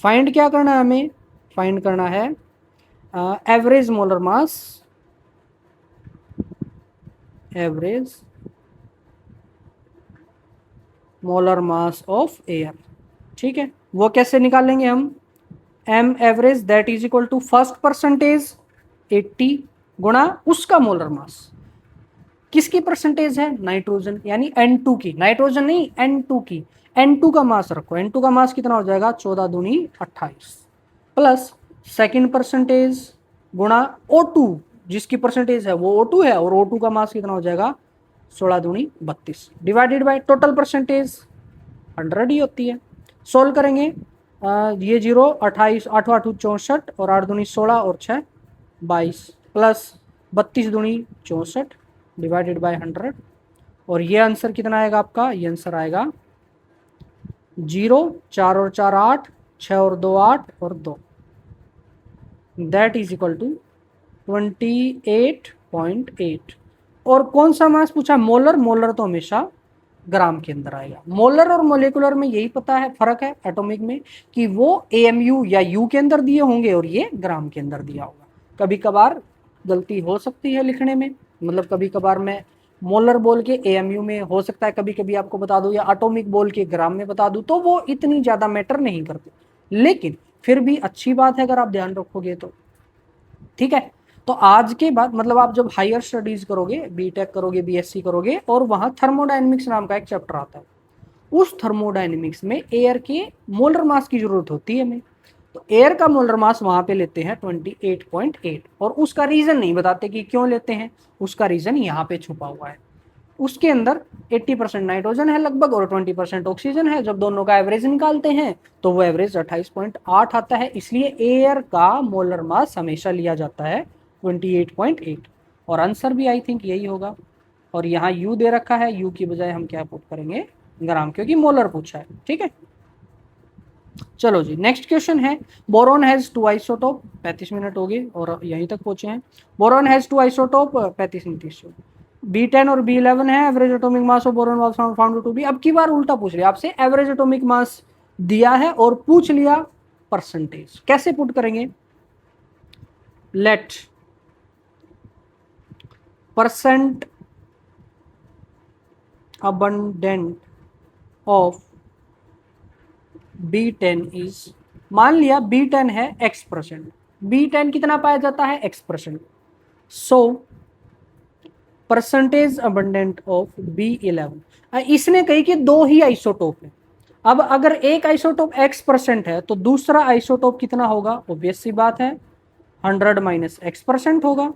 Find क्या करना है हमें, फाइंड करना है average molar mass, average molar mass of air, ठीक है। वो कैसे निकालेंगे हम, M average that is equal to first percentage 80 गुणा उसका मोलर मास, किसकी परसेंटेज है, नाइट्रोजन, यानी N2 की, नाइट्रोजन नहीं N2 की, N2 का मास रखो, N2 का मास कितना हो जाएगा 14 दूनी 28, प्लस सेकेंड परसेंटेज गुणा O2, जिसकी परसेंटेज है वो O2 है, और O2 का मास कितना हो जाएगा 16 दूनी 32, डिवाइडेड बाय टोटल परसेंटेज 100 ही होती है। सोल्व करेंगे, ये 0 28 8 8 64 और 8 दूनी 16 और 6 22 प्लस 32 दूनी 64 डिवाइडेड बाय 100, और ये आंसर कितना आएगा आपका, ये आंसर आएगा 0 4 और 4 8 6 और 2 8 और 2, दैट इज इक्वल टू 28.8। और कौन सा मास पूछा, मोलर, मोलर तो हमेशा ग्राम के अंदर आएगा। मोलर और मोलेकुलर में यही पता है, फर्क है एटॉमिक में कि वो AMU या U के अंदर दिए होंगे और ये ग्राम के अंदर दिया होगा। कभी कभार गलती हो सकती है लिखने में, मतलब कभी कभार मैं मोलर बोल के AMU में हो सकता है कभी कभी आपको बता दूं, या एटॉमिक बोल के ग्राम में बता दूं, तो वो इतनी ज्यादा मैटर नहीं करते, लेकिन फिर भी अच्छी बात है अगर आप ध्यान रखोगे तो, ठीक है। तो आज के बाद मतलब आप जब हायर स्टडीज करोगे, बीटेक करोगे, BSc करोगे, और वहां थर्मोडायनेमिक्स नाम का एक चैप्टर आता है, उस थर्मोडायनेमिक्स में एयर के मोलर मास की जरूरत होती है हमें, तो एयर का मोलर मास वहां पे लेते हैं 28.8, और उसका रीजन नहीं बताते कि क्यों लेते हैं, उसका रीजन यहाँ पे छुपा हुआ है। उसके अंदर 80% नाइट्रोजन है लगभग और 20% ऑक्सीजन है, जब दोनों का एवरेज निकालते हैं तो वो एवरेज 28.8 आता है, इसलिए एयर का मोलर मास हमेशा लिया जाता है 28.8, और आंसर भी आई थिंक यही होगा। और यहाँ U दे रखा है, U की बजाय हम क्या पुट करेंगे, ग्राम, क्योंकि मोलर पूछा है, ठीक है। चलो जी नेक्स्ट क्वेश्चन है, बोरॉन हैज 2 आइसोटोप, 35 मिनट हो गए और यहीं तक पहुंचे हैं। बोरॉन हैज 2 आइसोटोप, 35-29 B10 और B11 है, average atomic mass of boron was found to be. अब की बार उल्टा पूछ लिया आपसे, एवरेज एटॉमिक मास दिया है और पूछ लिया परसेंटेज, कैसे पुट करेंगे, let percent abundant of B10 is, मान लिया B10 है X%, B10 कितना पाया जाता है X%, so percentage abundant of B11। इसने कही कि 2 ही आइसोटोप है, अब अगर एक आइसोटोप X% है तो दूसरा आइसोटोप कितना होगा, ऑब्वियस सी बात है 100 - X% होगा।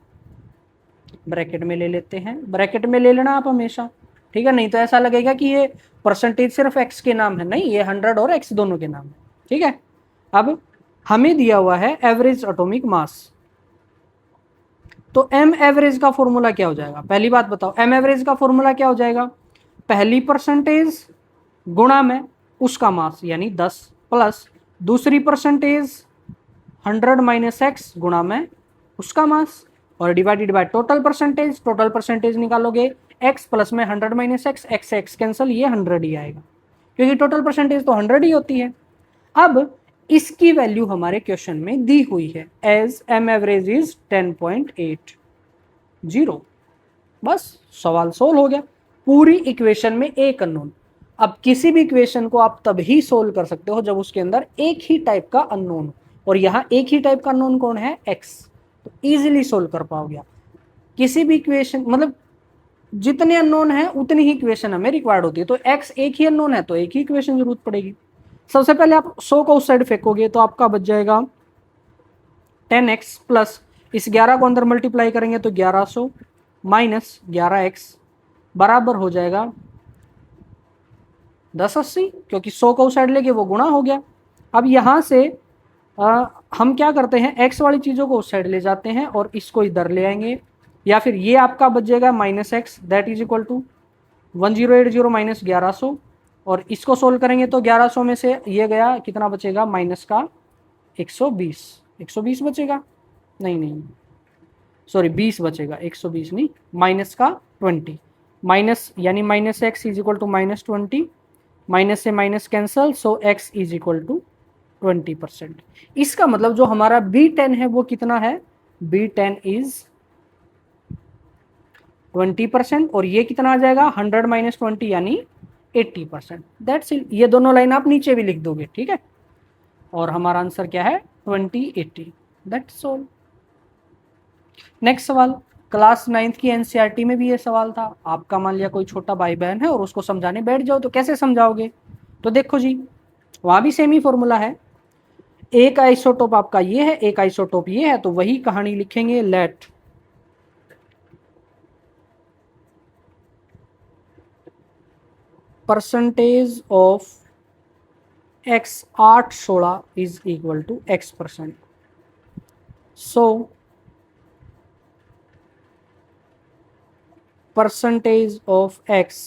ब्रैकेट में ले लेते हैं, ब्रैकेट में ले लेना आप हमेशा, ठीक है, नहीं तो ऐसा लगेगा कि ये परसेंटेज सिर्फ X के नाम है, नहीं, ये 100 और X दोनों के नाम है, ठीक है। अब हमें दिया हुआ है एवरेज एटॉमिक मास, तो M एवरेज का फॉर्मूला क्या हो जाएगा, पहली बात बताओ, M एवरेज का फॉर्मूला क्या हो जाएगा, पहली परसेंटेज गुणा में उसका मास यानी 10 प्लस दूसरी परसेंटेज 100 - X गुणा में उसका मास, और डिवाइडेड बाय टोटल परसेंटेज निकालोगे x प्लस में 100 माइनस एक्स, एक्स से एक्स कैंसिल, ये 100 ही आएगा क्योंकि टोटल परसेंटेज तो 100 ही होती है। अब इसकी वैल्यू हमारे क्वेश्चन में दी हुई है एज m एवरेज इज 10.80। बस सवाल सोल्व हो गया। पूरी इक्वेशन में एक अननोन। अब किसी भी इक्वेशन को आप तभी सोल्व कर सकते हो जब उसके अंदर एक ही टाइप का अननोन, और यहां एक ही टाइप का अननोन कौन है, x, तो इजीली सोल्व कर पाओगे आप। किसी भी इक्वेशन मतलब जितने अननोन है उतनी ही इक्वेशन हमें रिक्वायर्ड होती है, तो x एक ही अननोन है तो एक ही इक्वेशन जरूरत पड़ेगी। सबसे पहले आप 100 को उस साइड फेंकोगे तो आपका बच जाएगा 10x प्लस इस 11 को अंदर मल्टीप्लाई करेंगे तो 1100 माइनस 11x बराबर हो जाएगा 1080, क्योंकि 100 को उस साइड लेके वो गुणा हो गया। अब यहाँ से हम क्या करते हैं, x वाली चीज़ों को उस साइड ले जाते हैं और इसको इधर ले आएंगे, या फिर ये आपका बच जाएगा minus x that is equal to 1080 minus 1100, और इसको सोल्व करेंगे तो 1100 में से ये गया, कितना बचेगा माइनस का 120 बचेगा, नहीं सॉरी 20 बचेगा, 120 नहीं, माइनस का 20, माइनस यानी minus X is equal to minus 20, minus से minus cancel, so x is equal to 20%। इसका मतलब जो हमारा B10 है वो कितना है, B10 इज 20%, और ये कितना आ जाएगा 100 माइनस 20 यानी 80%। That's it. ये दोनों लाइन आप नीचे भी लिख दोगे, ठीक है, और हमारा आंसर क्या है 2080। That's all. नेक्स्ट सवाल, क्लास 9th की एनसीईआरटी में भी ये सवाल था। आपका मान लिया कोई छोटा भाई बहन है और उसको समझाने बैठ जाओ तो कैसे समझाओगे, तो देखो जी वहां भी सेम ही फॉर्मूला है। एक आइसोटोप आपका ये है, एक आइसोटोप ये है, तो वही कहानी लिखेंगे, let percentage of x 8/16 is equal to x%। So percentage of x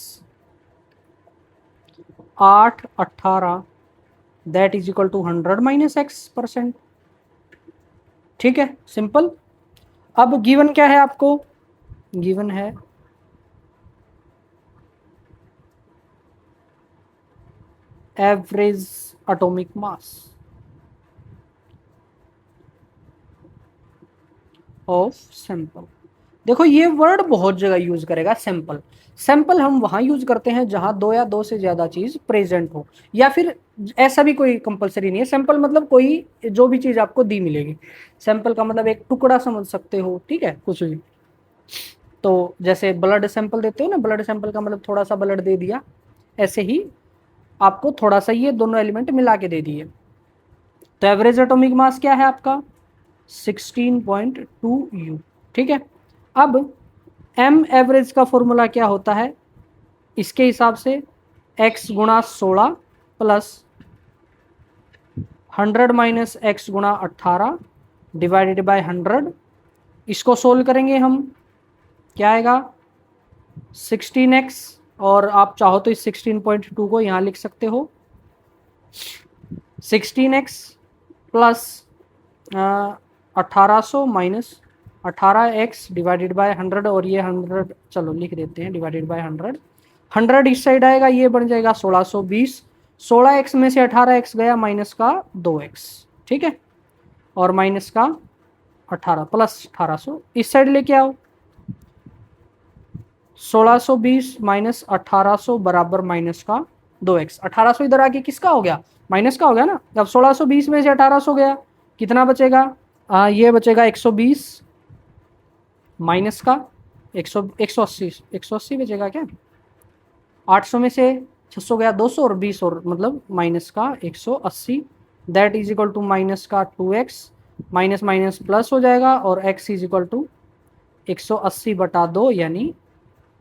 8/18 that is equal to 100 minus x%। ठीक है, सिंपल। अब गिवन क्या है आपको, गिवन है average atomic mass of sample. देखो ये वर्ड बहुत जगह यूज करेगा, सैंपल। सैंपल हम वहां यूज करते हैं जहां दो या दो से ज्यादा चीज प्रेजेंट हो, या फिर ऐसा भी कोई कंपलसरी नहीं है। सैंपल मतलब कोई जो भी चीज आपको दी मिलेगी। सैंपल का मतलब एक टुकड़ा समझ सकते हो, ठीक है, कुछ भी। तो जैसे ब्लड सैंपल देते हो ना, ब्लड सैंपल का मतलब थोड़ा सा ब्लड दे दिया, ऐसे ही आपको थोड़ा सा ये दोनों एलिमेंट मिला के दे दिए। तो एवरेज एटॉमिक मास क्या है आपका 16.2 U, ठीक है। अब m एवरेज का फॉर्मूला क्या होता है, इसके हिसाब से x गुणा 16 प्लस 100 माइनस x गुणा 18 डिवाइडेड बाय 100। इसको सोल्व करेंगे हम, क्या आएगा 16x, और आप चाहो तो इस 16.2 को यहाँ लिख सकते हो, 16x plus 1800 minus 18x divided by 100, और ये 100 चलो लिख देते हैं डिवाइडेड बाय 100। 100 इस साइड आएगा, ये बन जाएगा 1620। 16x में से 18x गया, माइनस का 2x, ठीक है, और माइनस का 18 प्लस 1800 इस साइड लेके आओ। 1620 माइनस 1800 बराबर माइनस का 2x। 1800 इधर आके किसका हो गया, माइनस का हो गया ना। अब 1620 में से 1800 गया, कितना बचेगा, ये बचेगा 120 माइनस का 180 बचेगा क्या, 800 में से 600 गया 200 और 20 और मतलब माइनस का 180 that is equal to minus का 2x, माइनस माइनस प्लस हो जाएगा, और x इज इक्वल टू 180/2 यानी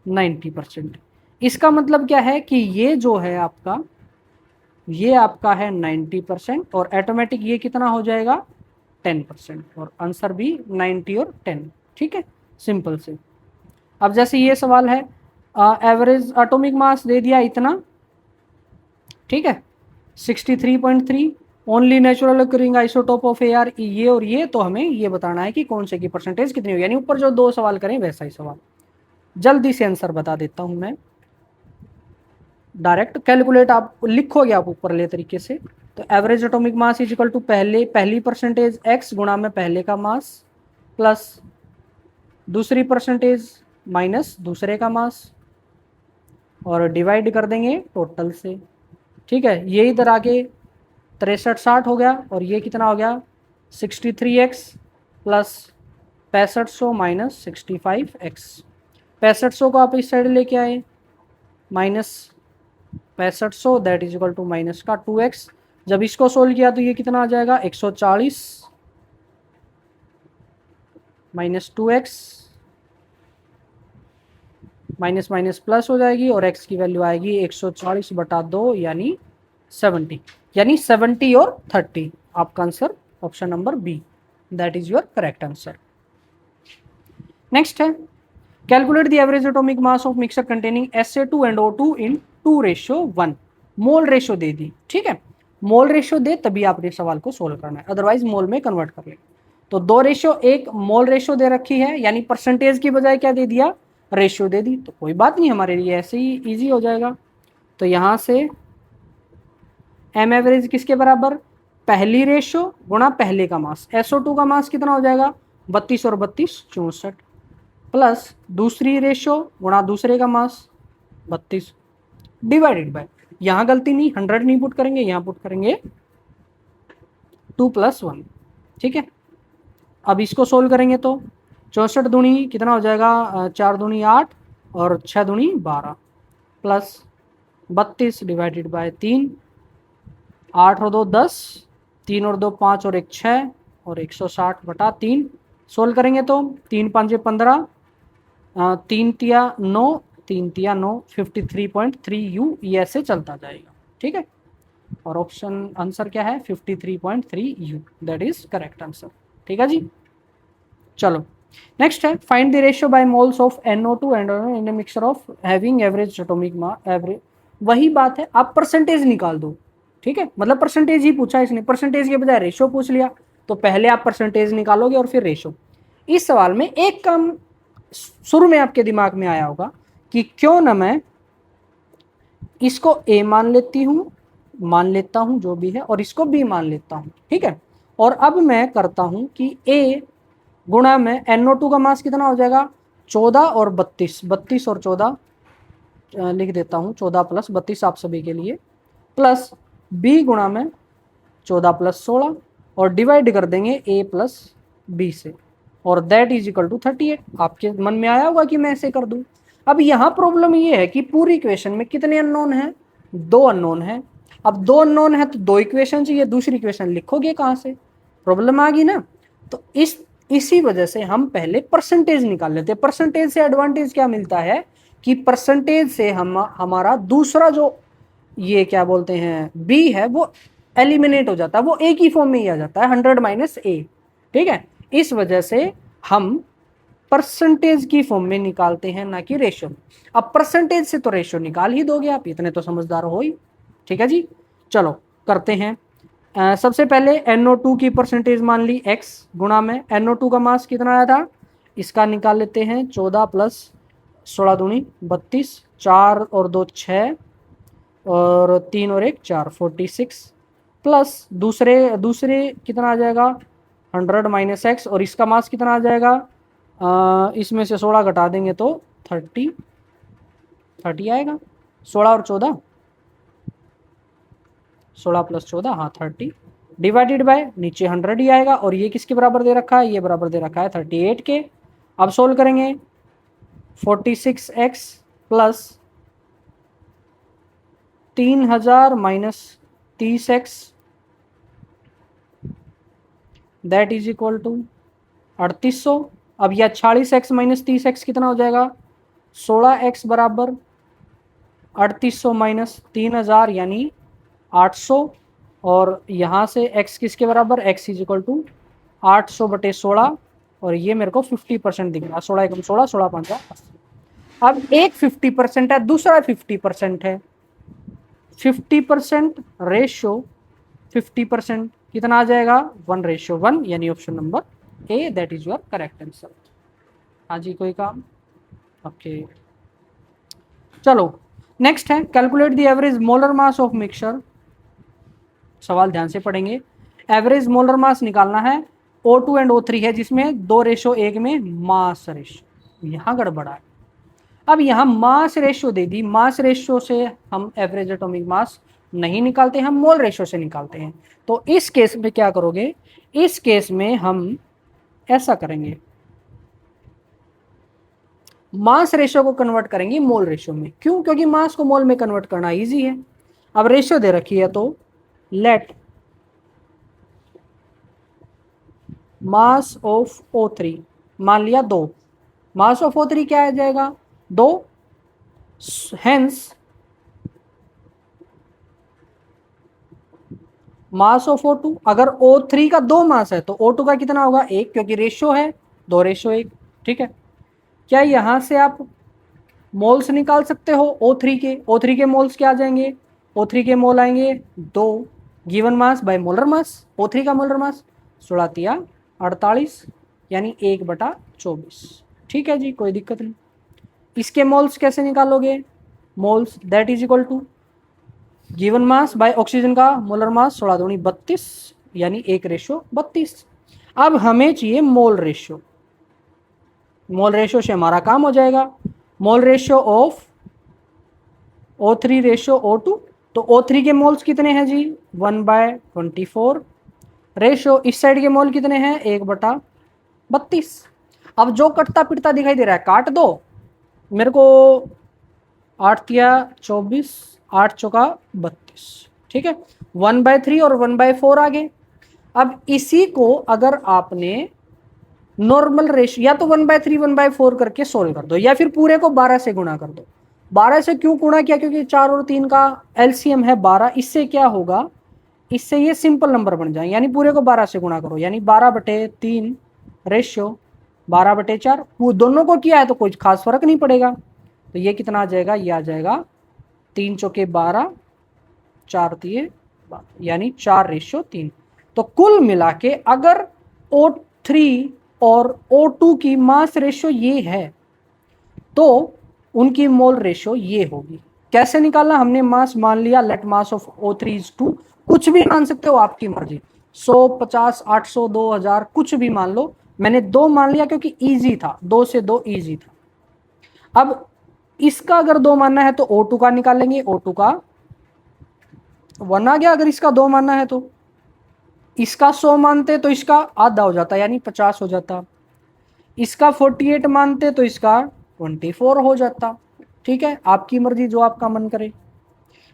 90%। इसका मतलब क्या है कि ये जो है आपका, ये आपका है 90%, और ऑटोमेटिक ये कितना हो जाएगा 10%, और आंसर भी 90 और 10, ठीक है, सिंपल से। अब जैसे ये सवाल है, एवरेज एटॉमिक मास दे दिया इतना, ठीक है 63.3, only natural occurring isotope of AR, ये और ये, तो हमें ये बताना है कि कौन से की परसेंटेज कितनी होगी, यानी ऊपर जो दो सवाल करें वैसा ही सवाल। जल्दी से आंसर बता देता हूं मैं, डायरेक्ट कैलकुलेट आप लिखोगे आप ऊपर ले तरीके से। तो average atomic mass is equal to पहली परसेंटेज एक्स गुणा में पहले का मास प्लस दूसरी परसेंटेज माइनस दूसरे का मास, और डिवाइड कर देंगे टोटल से। ठीक है, ये इधर आके 6360 हो गया, और ये कितना हो गया 63x प्लस 6500 माइनस 65x। 6500 को आप इस साइड लेके आए, minus 6500 that is equal to minus का 2x। जब इसको सोल्व किया तो ये कितना आ जाएगा 140 minus 2x, minus minus plus हो जाएगी, और x की वैल्यू आएगी 140 बटा 2 यानी 70, यानी 70 और 30। आपका answer option number B, that is your correct answer. Next है calculate the average atomic mass of mixer containing SA2 and O2 in 2:1। Mole ratio दे दी, ठीक है, मोल रेशो दे तभी आपने सवाल को सोल्व करना है, अदरवाइज मोल में कन्वर्ट कर ले। तो 2:1 मोल रेशो दे रखी है, यानी परसेंटेज की बजाय क्या दे दिया, रेशियो दे दी, तो कोई बात नहीं, हमारे लिए ऐसे ही इजी हो जाएगा। तो यहां से एम एवरेज किसके बराबर, पहली रेशो गुणा पहले का मास, SO2 का मास कितना हो जाएगा 32 और 32 64, प्लस दूसरी रेशो गुणा दूसरे का मास 32 डिवाइडेड बाय, यहां गलती नहीं 100 नहीं पुट करेंगे, यहां पुट करेंगे 2 + 1। ठीक है, अब इसको सोल्व करेंगे तो 64 दूनी कितना हो जाएगा 4 दूनी 8 और 6 दूनी 12 प्लस 32 डिवाइडेड बाय 3, 8 और 2 10, 3 और 2 5 और 1 6 और 160 बटा 3। सोल्व करेंगे तो 3 5 15, 3 तिया 9, 3 तिया 9, 53.3 U, ये ऐसे चलता जाएगा। ठीक है, और ऑप्शन आंसर क्या है 53.3 U, that is correct answer. ठीक है जी, चलो नेक्स्ट है find the ratio by moles of NO2 and in a mixture of having average atomic mass. Average वही बात है, आप परसेंटेज निकाल दो। ठीक है, मतलब परसेंटेज ही पूछा इसने, परसेंटेज के बजाय रेशियो पूछ लिया, तो पहले आप परसेंटेज निकालोगे और फिर रेशियो। इस सवाल में एक काम शुरू में आपके दिमाग में आया होगा कि क्यों ना मैं इसको A मान लेता हूं जो भी है, और इसको B मान लेता हूं। ठीक है, और अब मैं करता हूं कि A गुणा में NO2 का मास कितना हो जाएगा 14 और 32, 32 और 14 लिख देता हूं, 14 + 32 आप सभी के लिए, प्लस B गुणा में 14 + 16, और डिवाइड कर देंगे A + B से, और दैट इज इक्वल टू 38। आपके मन में आया होगा कि मैं ऐसे कर दूं। अब यहाँ प्रॉब्लम ये है कि पूरी इक्वेशन में कितने अननोन हैं, 2 अननोन हैं। अब 2 अननोन है तो 2 इक्वेशन चाहिए, दूसरी इक्वेशन लिखोगे कहाँ से, प्रॉब्लम आ गई ना। तो इसी वजह से हम पहले परसेंटेज निकाल लेते हैं। परसेंटेज से एडवांटेज क्या मिलता है कि परसेंटेज से हमारा दूसरा जो ये क्या बोलते हैं बी है वो एलिमिनेट हो जाता है, वो ए की फॉर्म में ही आ जाता है 100 - A। ठीक है, इस वजह से हम परसेंटेज की फॉर्म में निकालते हैं, ना कि रेशियो। अब परसेंटेज से तो रेशियो निकाल ही दोगे आप, इतने तो समझदार हो ही। ठीक है जी, चलो करते हैं। सबसे पहले NO2 की परसेंटेज मान ली x गुणा में NO2 का मास कितना आया था, इसका निकाल लेते हैं 14 + 16 दूनी 32, 4 और 2 6 और 3 और 1 4, 46 प्लस दूसरे कितना आ जाएगा 100 - x, और इसका मास कितना आ जाएगा इसमें से 16 घटा देंगे तो 30 आएगा। 16 और 14, 16 + 14 हाँ 30, डिवाइडेड बाय नीचे 100 ही आएगा, और ये किसके बराबर दे रखा है, ये बराबर दे रखा है 38 के। अब सोल्व करेंगे 46x plus 3000 minus 30x that is equal to 3800। अब यह 46x माइनस 30x कितना हो जाएगा 16x बराबर 3800 माइनस 3000 यानी 800, और यहाँ से x किसके बराबर x इज इक्वल टू 800/16, और ये मेरे को 50% दिख रहा है, 16 × 16 16 5 80। अब एक 50% है, दूसरा 50% है। 50% रेशियो 50%, कितना आ जाएगा 1:1, यानी option number A that is your correct answer. हाँ जी, कोई काम? ओके चलो नेक्स्ट है calculate the average molar mass of mixture. सवाल ध्यान से पढ़ेंगे। एवरेज मोलर मास निकालना है, O2 एंड O3 है जिसमें 2:1 में मास रेशियो, यहाँ गड़बड़ा है। अब यहाँ मास रेशियो दे दी, मास रेशियो से हम एवरेज एटॉमिक मास नहीं निकालते, हम मोल रेशियो से निकालते हैं। तो इस केस में क्या करोगे, इस केस में हम ऐसा करेंगे, मास रेशियो को कन्वर्ट करेंगे मोल रेशियो में। क्यों? क्योंकि मास को मोल में कन्वर्ट करना इजी है। अब रेशियो दे रखी है तो लेट मास ऑफ O3 मान लिया 2, मास ऑफ O3 क्या आ जाएगा 2, हेंस मास ऑफ O2, अगर O3 का 2 मास है तो O2 का कितना होगा 1, क्योंकि रेशियो है 2:1। ठीक है, क्या यहां से आप मोल्स निकाल सकते हो O3 के मोल्स क्या आ जाएंगे, O3 के मोल आएंगे 2 गिवन मास बाय मोलर मास, O3 का मोलर मास 16×48 यानी 1/24। ठीक है जी, कोई दिक्कत नहीं। इसके मोल्स कैसे निकालोगे, moles that is equal to given mass by oxygen का मोलर मास 16×32 यानी 1:32। अब हमें चाहिए मोल रेशियो, मोल रेशियो से हमारा काम हो जाएगा। Mole ratio of O3 ratio O2, तो O3 के मोल्स कितने हैं जी 1/24, रेशियो इस साइड के मोल कितने हैं 1/32। अब जो कटता पिटता दिखाई दे रहा है काट दो, मेरे को 8×24 8×32, ठीक है 1/3 और 1/4 आ गए। अब इसी को अगर आपने नॉर्मल रेशियो या तो 1/3 1/4 करके सोल्व कर दो, या फिर पूरे को 12 से गुणा कर दो। 12 से क्यों गुणा किया, क्योंकि 4 और 3 का एलसीएम है 12, इससे क्या होगा, इससे ये सिंपल नंबर बन जाए, यानी पूरे को 12 से गुणा करो, यानी 12/3 रेशियो 12/4, वो दोनों को किया है तो कोई खास फर्क नहीं पड़ेगा। तो ये कितना आ जाएगा, ये आ जाएगा 3×12 4×3 यानी 4:3। तो कुल मिला के अगर O3 और O2 की मास रेशियो ये है तो उनकी मोल रेशियो ये होगी। कैसे निकालना, हमने मास मान लिया, late mass of O3 is 2, कुछ भी मान सकते हो आपकी मर्जी, 100 50 800 2000 कुछ भी मान लो, मैंने 2 मान लिया क्योंकि इजी था, 2 से 2 इजी था। अब इसका अगर 2 मानना है तो O2 का निकालेंगे, O2 का 1 आ गया, अगर इसका 2 मानना है तो इसका 100 मानते तो इसका आधा हो जाता यानी 50 हो जाता, इसका 48 मानते तो इसका 24 हो जाता। ठीक है, आपकी मर्जी, जो आपका मन करे।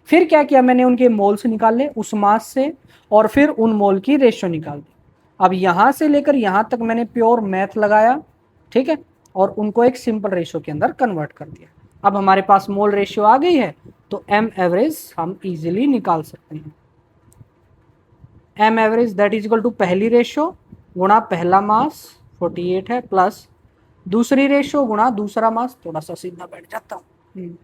फिर क्या किया मैंने, उनके मोल्स निकाले उस मास से और फिर उन मोल की रेशियो निकाल दी। अब यहां से लेकर यहां तक मैंने प्योर मैथ लगाया, ठीक है, और उनको एक सिंपल रेशियो के अंदर कन्वर्ट कर दिया। अब हमारे पास मोल रेशियो आ गई है तो एम एवरेज हम इजीली निकाल सकते हैं। M average that is equal to पहली रेशियो गुणा पहला मास 48 है, प्लस दूसरी रेशियो गुणा दूसरा मास, थोड़ा सा सीधा बैठ जाता हूँ,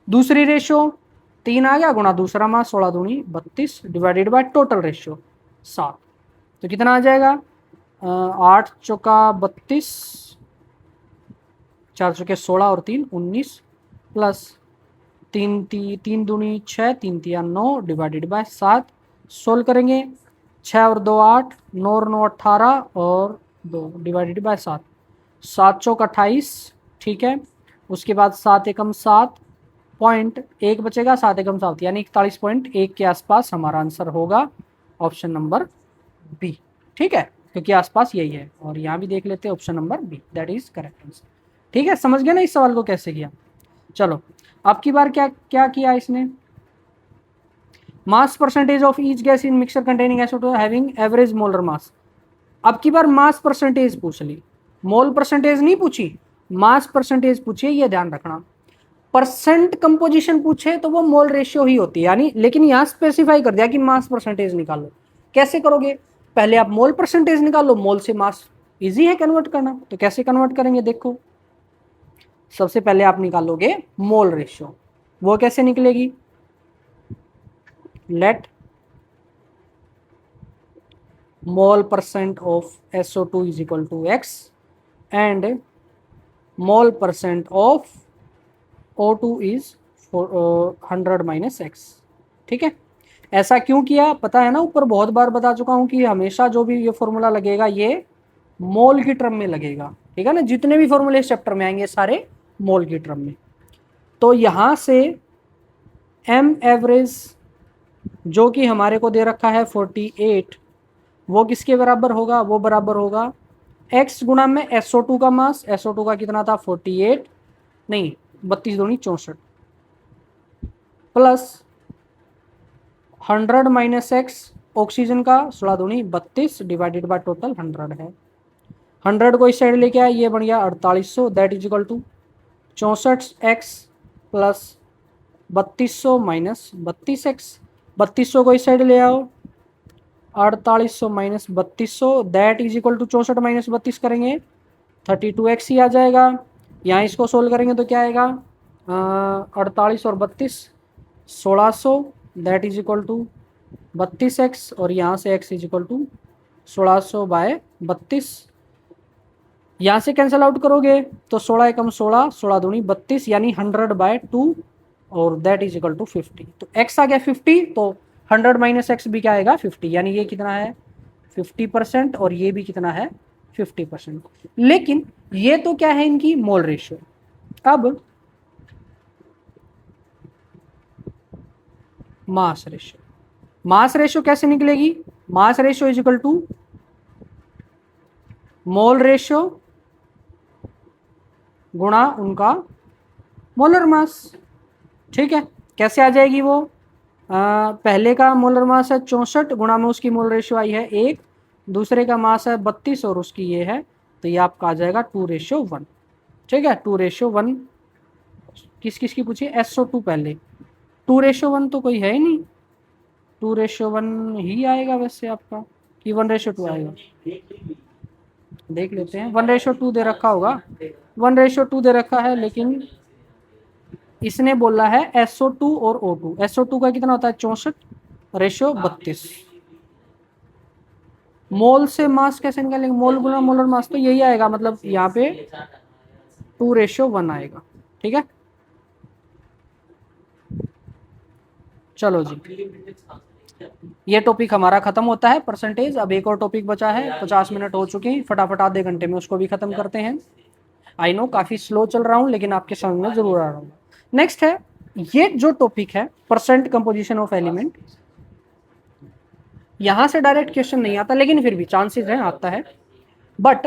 दूसरी रेशियो 3 आ गया गुणा दूसरा मास 16×32 डिवाइडेड बाय टोटल रेशियो 7। तो कितना आ जाएगा 8×32 4×16 और 3 19 प्लस 3×3 = 6 3×3 = 9 डिवाइडेड बाय 7। सोल्व करेंगे 6 और 2 8 9 और 9 18 और 2 डिवाइडेड बाय 7, 7×4 = 28। ठीक है, उसके बाद 7 एकम 7 पॉइंट 1 बचेगा, 7 एकम 7 यानी 41.1 के आसपास हमारा आंसर होगा, ऑप्शन नंबर बी। ठीक है, क्योंकि आसपास यही है, और यहाँ भी देख लेते हैं option number B that is correct answer. ठीक है, समझ गए ना इस सवाल को कैसे किया। चलो अब की बार क्या क्या किया इसने, mass percentage of each gas in mixture containing acid having average molar मास। अब की बार मास परसेंटेज पूछ ली, मोल परसेंटेज नहीं पूछी, मास परसेंटेज पूछिए, ये ध्यान रखना। परसेंट कंपोजिशन पूछे तो वो मोल रेशियो ही होती है, यानी, लेकिन यहाँ स्पेसिफाई कर दिया कि मास परसेंटेज निकालो। कैसे करोगे, पहले आप मोल परसेंटेज निकालो, मोल से मास इजी है कन्वर्ट करना, तो कैसे कन्वर्ट करेंगे देखो। सबसे पहले आप निकालोगे मोल रेशियो, वो कैसे निकलेगी, late mole percent of SO2 is equal to X and mole percent of O2 is 100 minus x. ठीक है, ऐसा क्यों किया पता है ना, ऊपर बहुत बार बता चुका हूं कि हमेशा जो भी ये फॉर्मूला लगेगा ये मोल की टर्म में लगेगा। ठीक है ना, जितने भी फॉर्मूले इस चैप्टर में आएंगे सारे मोल की टर्म में। तो यहां से एम एवरेज जो कि हमारे को दे रखा है 48, वो किसके बराबर होगा, वो बराबर होगा x गुणा में SO2 का मास। SO2 का कितना था 48, नहीं 32 दूनी 64 प्लस 100 माइनस एक्स ऑक्सीजन का 16 दूनी 32 डिवाइडेड बाय टोटल 100 है। 100 को इस साइड लेके आए, ये बन गया 4800, that is equal to 64x plus 3200 minus 32x। 3200 को इस साइड ले आओ, 4800 minus 3200 that is equal to 64 minus 32 करेंगे 32x ही आ जाएगा। यहाँ इसको सोल्व करेंगे तो क्या आएगा 48 और 32 1600 that is equal to 32x और यहाँ से x is equal to 1600 by 32। यहाँ से कैंसिल आउट करोगे तो 16 एकम 16, 16 दूनी 32 यानी 100 बाय 2 और दैट इज इक्वल टू 50। तो x आ गया 50, तो 100 माइनस एक्स भी क्या आएगा 50, यानी ये कितना है 50% और ये भी कितना है 50%। लेकिन ये तो क्या है इनकी मोल रेशियो। अब मास रेशियो, मास रेशियो कैसे निकलेगी, mass ratio is equal to mole ratio गुणा उनका मोलर मास। ठीक है, कैसे आ जाएगी वो, पहले का मोलर मास है 64 गुणा में उसकी मोल रेशियो आई है 1, दूसरे का मास है 32 और उसकी ये है, तो ये आपका आ जाएगा 2:1। ठीक है, 2:1 किस किस की पूछिए, SO2 पहले 2:1 तो कोई है ही नहीं, 2:1 ही आएगा वैसे आपका कि 1:2 आएगा, देख लेते हैं। 1:2 दे रखा होगा, 1:2 दे रखा है, लेकिन इसने बोला है SO2 और O2। SO2 का कितना होता है 64 रेशियो 32। मोल से मास कैसे निकालेंगे, मोल गुना मोलर मास, तो यही आएगा, मतलब यहाँ पे 2:1 आएगा। ठीक है, चलो जी ये टॉपिक हमारा खत्म होता है परसेंटेज। अब एक और टॉपिक बचा है, 50 मिनट हो चुके हैं, फटाफट आधे घंटे में उसको भी खत्म करते हैं। आई नो काफी स्लो चल रहा हूँ लेकिन आपके समझ में जरूर आ रहा हूँ। नेक्स्ट है ये जो टॉपिक है परसेंट कंपोजिशन ऑफ एलिमेंट। यहां से डायरेक्ट क्वेश्चन नहीं आता लेकिन फिर भी चांसेस है आता है, बट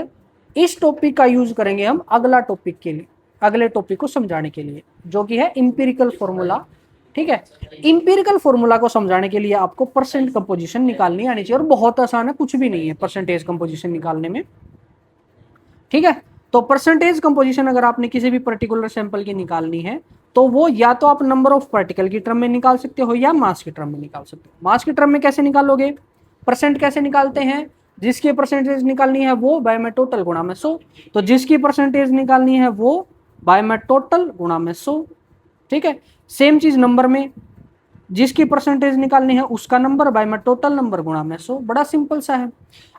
इस टॉपिक का यूज करेंगे हम अगला टॉपिक के लिए, अगले टॉपिक को समझाने के लिए, जो कि है इंपिरिकल फॉर्मूला। ठीक है, इंपिरिकल फॉर्मूला को समझाने के लिए आपको परसेंट कंपोजिशन निकालनी आनी चाहिए, और बहुत आसान है, कुछ भी नहीं है परसेंटेज कंपोजिशन निकालने में। ठीक है, तो परसेंटेज कंपोजिशन अगर आपने किसी भी पर्टिकुलर सैंपल की निकालनी है तो वो या तो आप नंबर ऑफ पार्टिकल की टर्म में निकाल सकते हो या मास की टर्म में निकाल सकते हो। मास की टर्म में कैसे निकालोगे, परसेंट कैसे निकालते हैं, जिसकी परसेंटेज निकालनी है वो बाय में टोटल गुणा में 100, तो जिसकी परसेंटेज निकालनी है वो बाय में टोटल गुणा में 100। ठीक है, सेम चीज नंबर में, जिसकी परसेंटेज निकालनी है उसका नंबर बाय में टोटल नंबर गुणा में 100, बड़ा सिंपल सा है।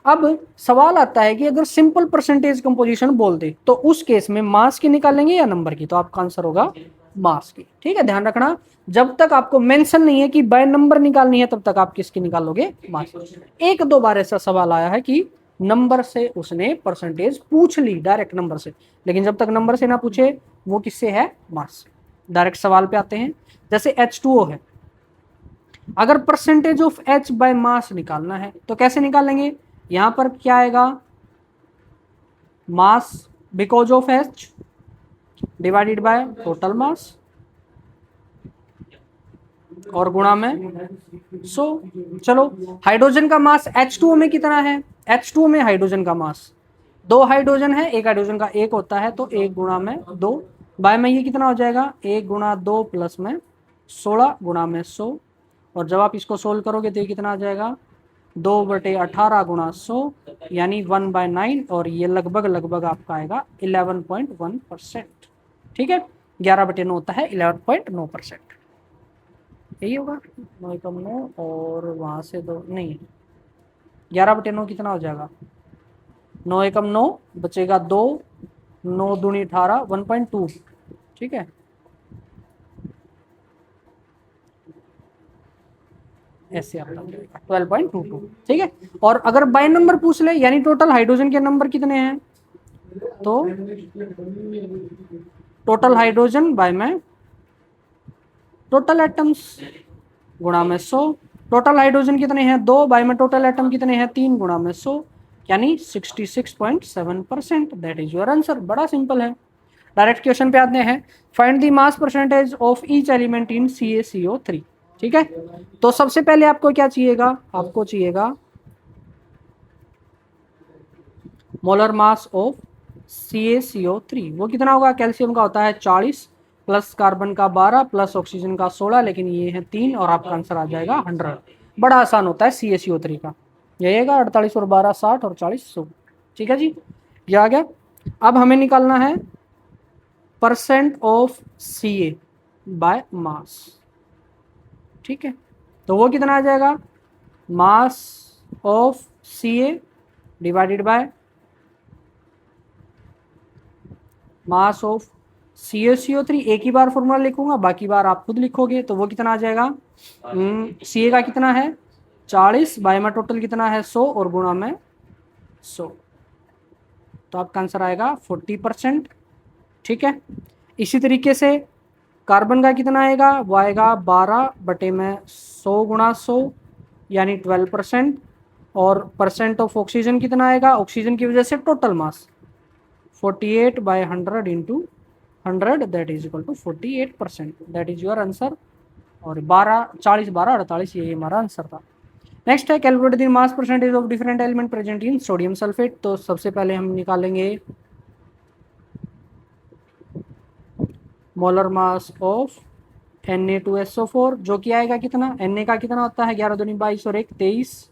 अब सवाल आता है कि अगर सिंपल परसेंटेज कंपोजिशन बोल दे तो उस केस में मास की निकालेंगे या नंबर की, तो आपका आंसर होगा मास की। ठीक है, ध्यान रखना, जब तक आपको मेंशन नहीं है कि बाय नंबर निकालनी है तब तक आप किसकी निकालोगे, मास। एक दो बार ऐसा सवाल आया है कि नंबर से उसने परसेंटेज पूछ ली डायरेक्ट नंबर से, लेकिन जब तक नंबर से ना पूछे वो किससे है, मास से। डायरेक्ट सवाल पे आते हैं, जैसे H2O है, अगर percentage of H by mass निकालना है तो कैसे निकालेंगे, यहां पर क्या आएगा, mass because of H divided by total mass और गुणा में 100। चलो हाइड्रोजन का मास H2O में कितना है, H2O में हाइड्रोजन का मास 2 हाइड्रोजन है, एक हाइड्रोजन का 1 होता है, तो 1 गुणा में 2 बाय में ये कितना हो जाएगा 1 गुणा 2 प्लस में 16 गुणा में 100, और जब आप इसको सोल्व करोगे तो ये कितना आ जाएगा 2/18 गुणा 100 यानी 1/9, और ये लगभग लगभग आपका आएगा 11.1%। ठीक है, 11/9 होता है 11.9%, यही होगा 9 और वहां से 2 नहीं 11/9 कितना हो जाएगा, 9 एकम 9, बचेगा 2, 9 दूनी 18, 1.2। ठीक है, ऐसे आपका 12.22। ठीक है, और अगर बाय नंबर पूछ ले यानी टोटल हाइड्रोजन के नंबर कितने हैं, तो टोटल हाइड्रोजन बाय में टोटल एटम्स गुणा में 100। टोटल हाइड्रोजन कितने हैं, 2, बाय में टोटल एटम कितने हैं, 3 गुणा में 100 यानी 66.7%। That is your answer. बड़ा सिंपल है। डायरेक्ट क्वेश्चन पे आते हैं। Find the mass percentage of each element in CaCO3। ठीक है, तो सबसे पहले आपको क्या चाहिएगा, आपको चाहिएगा मोलर मास ऑफ CaCO3। वो कितना होगा, कैल्शियम का होता है 40 प्लस कार्बन का 12 प्लस ऑक्सीजन का 16, लेकिन ये है 3 और आपका आंसर आ जाएगा 100। बड़ा आसान होता है CaCO3 का, यही है 48 और 12 60 और 40 100। ठीक है जी, ये आ गया। अब हमें निकालना है percent of Ca by mass. ठीक है, तो वो कितना आ जाएगा, mass of Ca divided by mass of CaCO3। एक ही बार फॉर्मूला लिखूंगा, बाकी बार आप खुद लिखोगे। तो वो कितना आ जाएगा, Ca का कितना है 40, बाय में टोटल कितना है 100 और गुणा में 100, तो आपका आंसर आएगा 40%। ठीक है, इसी तरीके से कार्बन का कितना आएगा, वो आएगा 12/100 गुणा 100 यानी 12%। और परसेंट ऑफ ऑक्सीजन कितना आएगा, ऑक्सीजन की वजह से total mass 48/100 into 100 that is equal to 48%। That is your answer. और 12 40 12 48 ये हमारा आंसर था। नेक्स्ट है calculate the mass percentage of different element present in sodium sulphate. तो सबसे पहले हम निकालेंगे मोलर मास ऑफ Na2SO4, जो कि आएगा कितना, Na का कितना होता है 11 दूनी 22 और 1 23,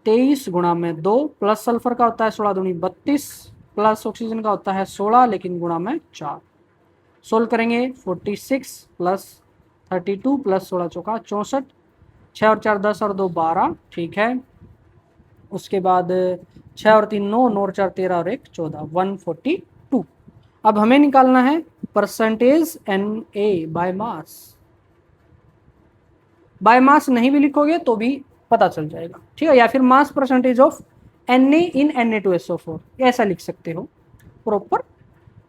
23 गुणा में 2 प्लस सल्फर का होता है 16 दूनी 32 प्लस ऑक्सीजन का होता है 16 लेकिन गुणा में 4। सोल्व करेंगे 46 प्लस 32 प्लस 16 चौका 64, 6 और 4 10 और 2 12। ठीक है, उसके बाद 6 और 3 9, 9 और 4 13 और 1 14, 142। अब हमें निकालना है percentage Na by mass. By mass नहीं भी लिखोगे तो भी पता चल जाएगा। ठीक है, या फिर mass percentage of Na in Na2SO4 ऐसा लिख सकते हो प्रॉपर।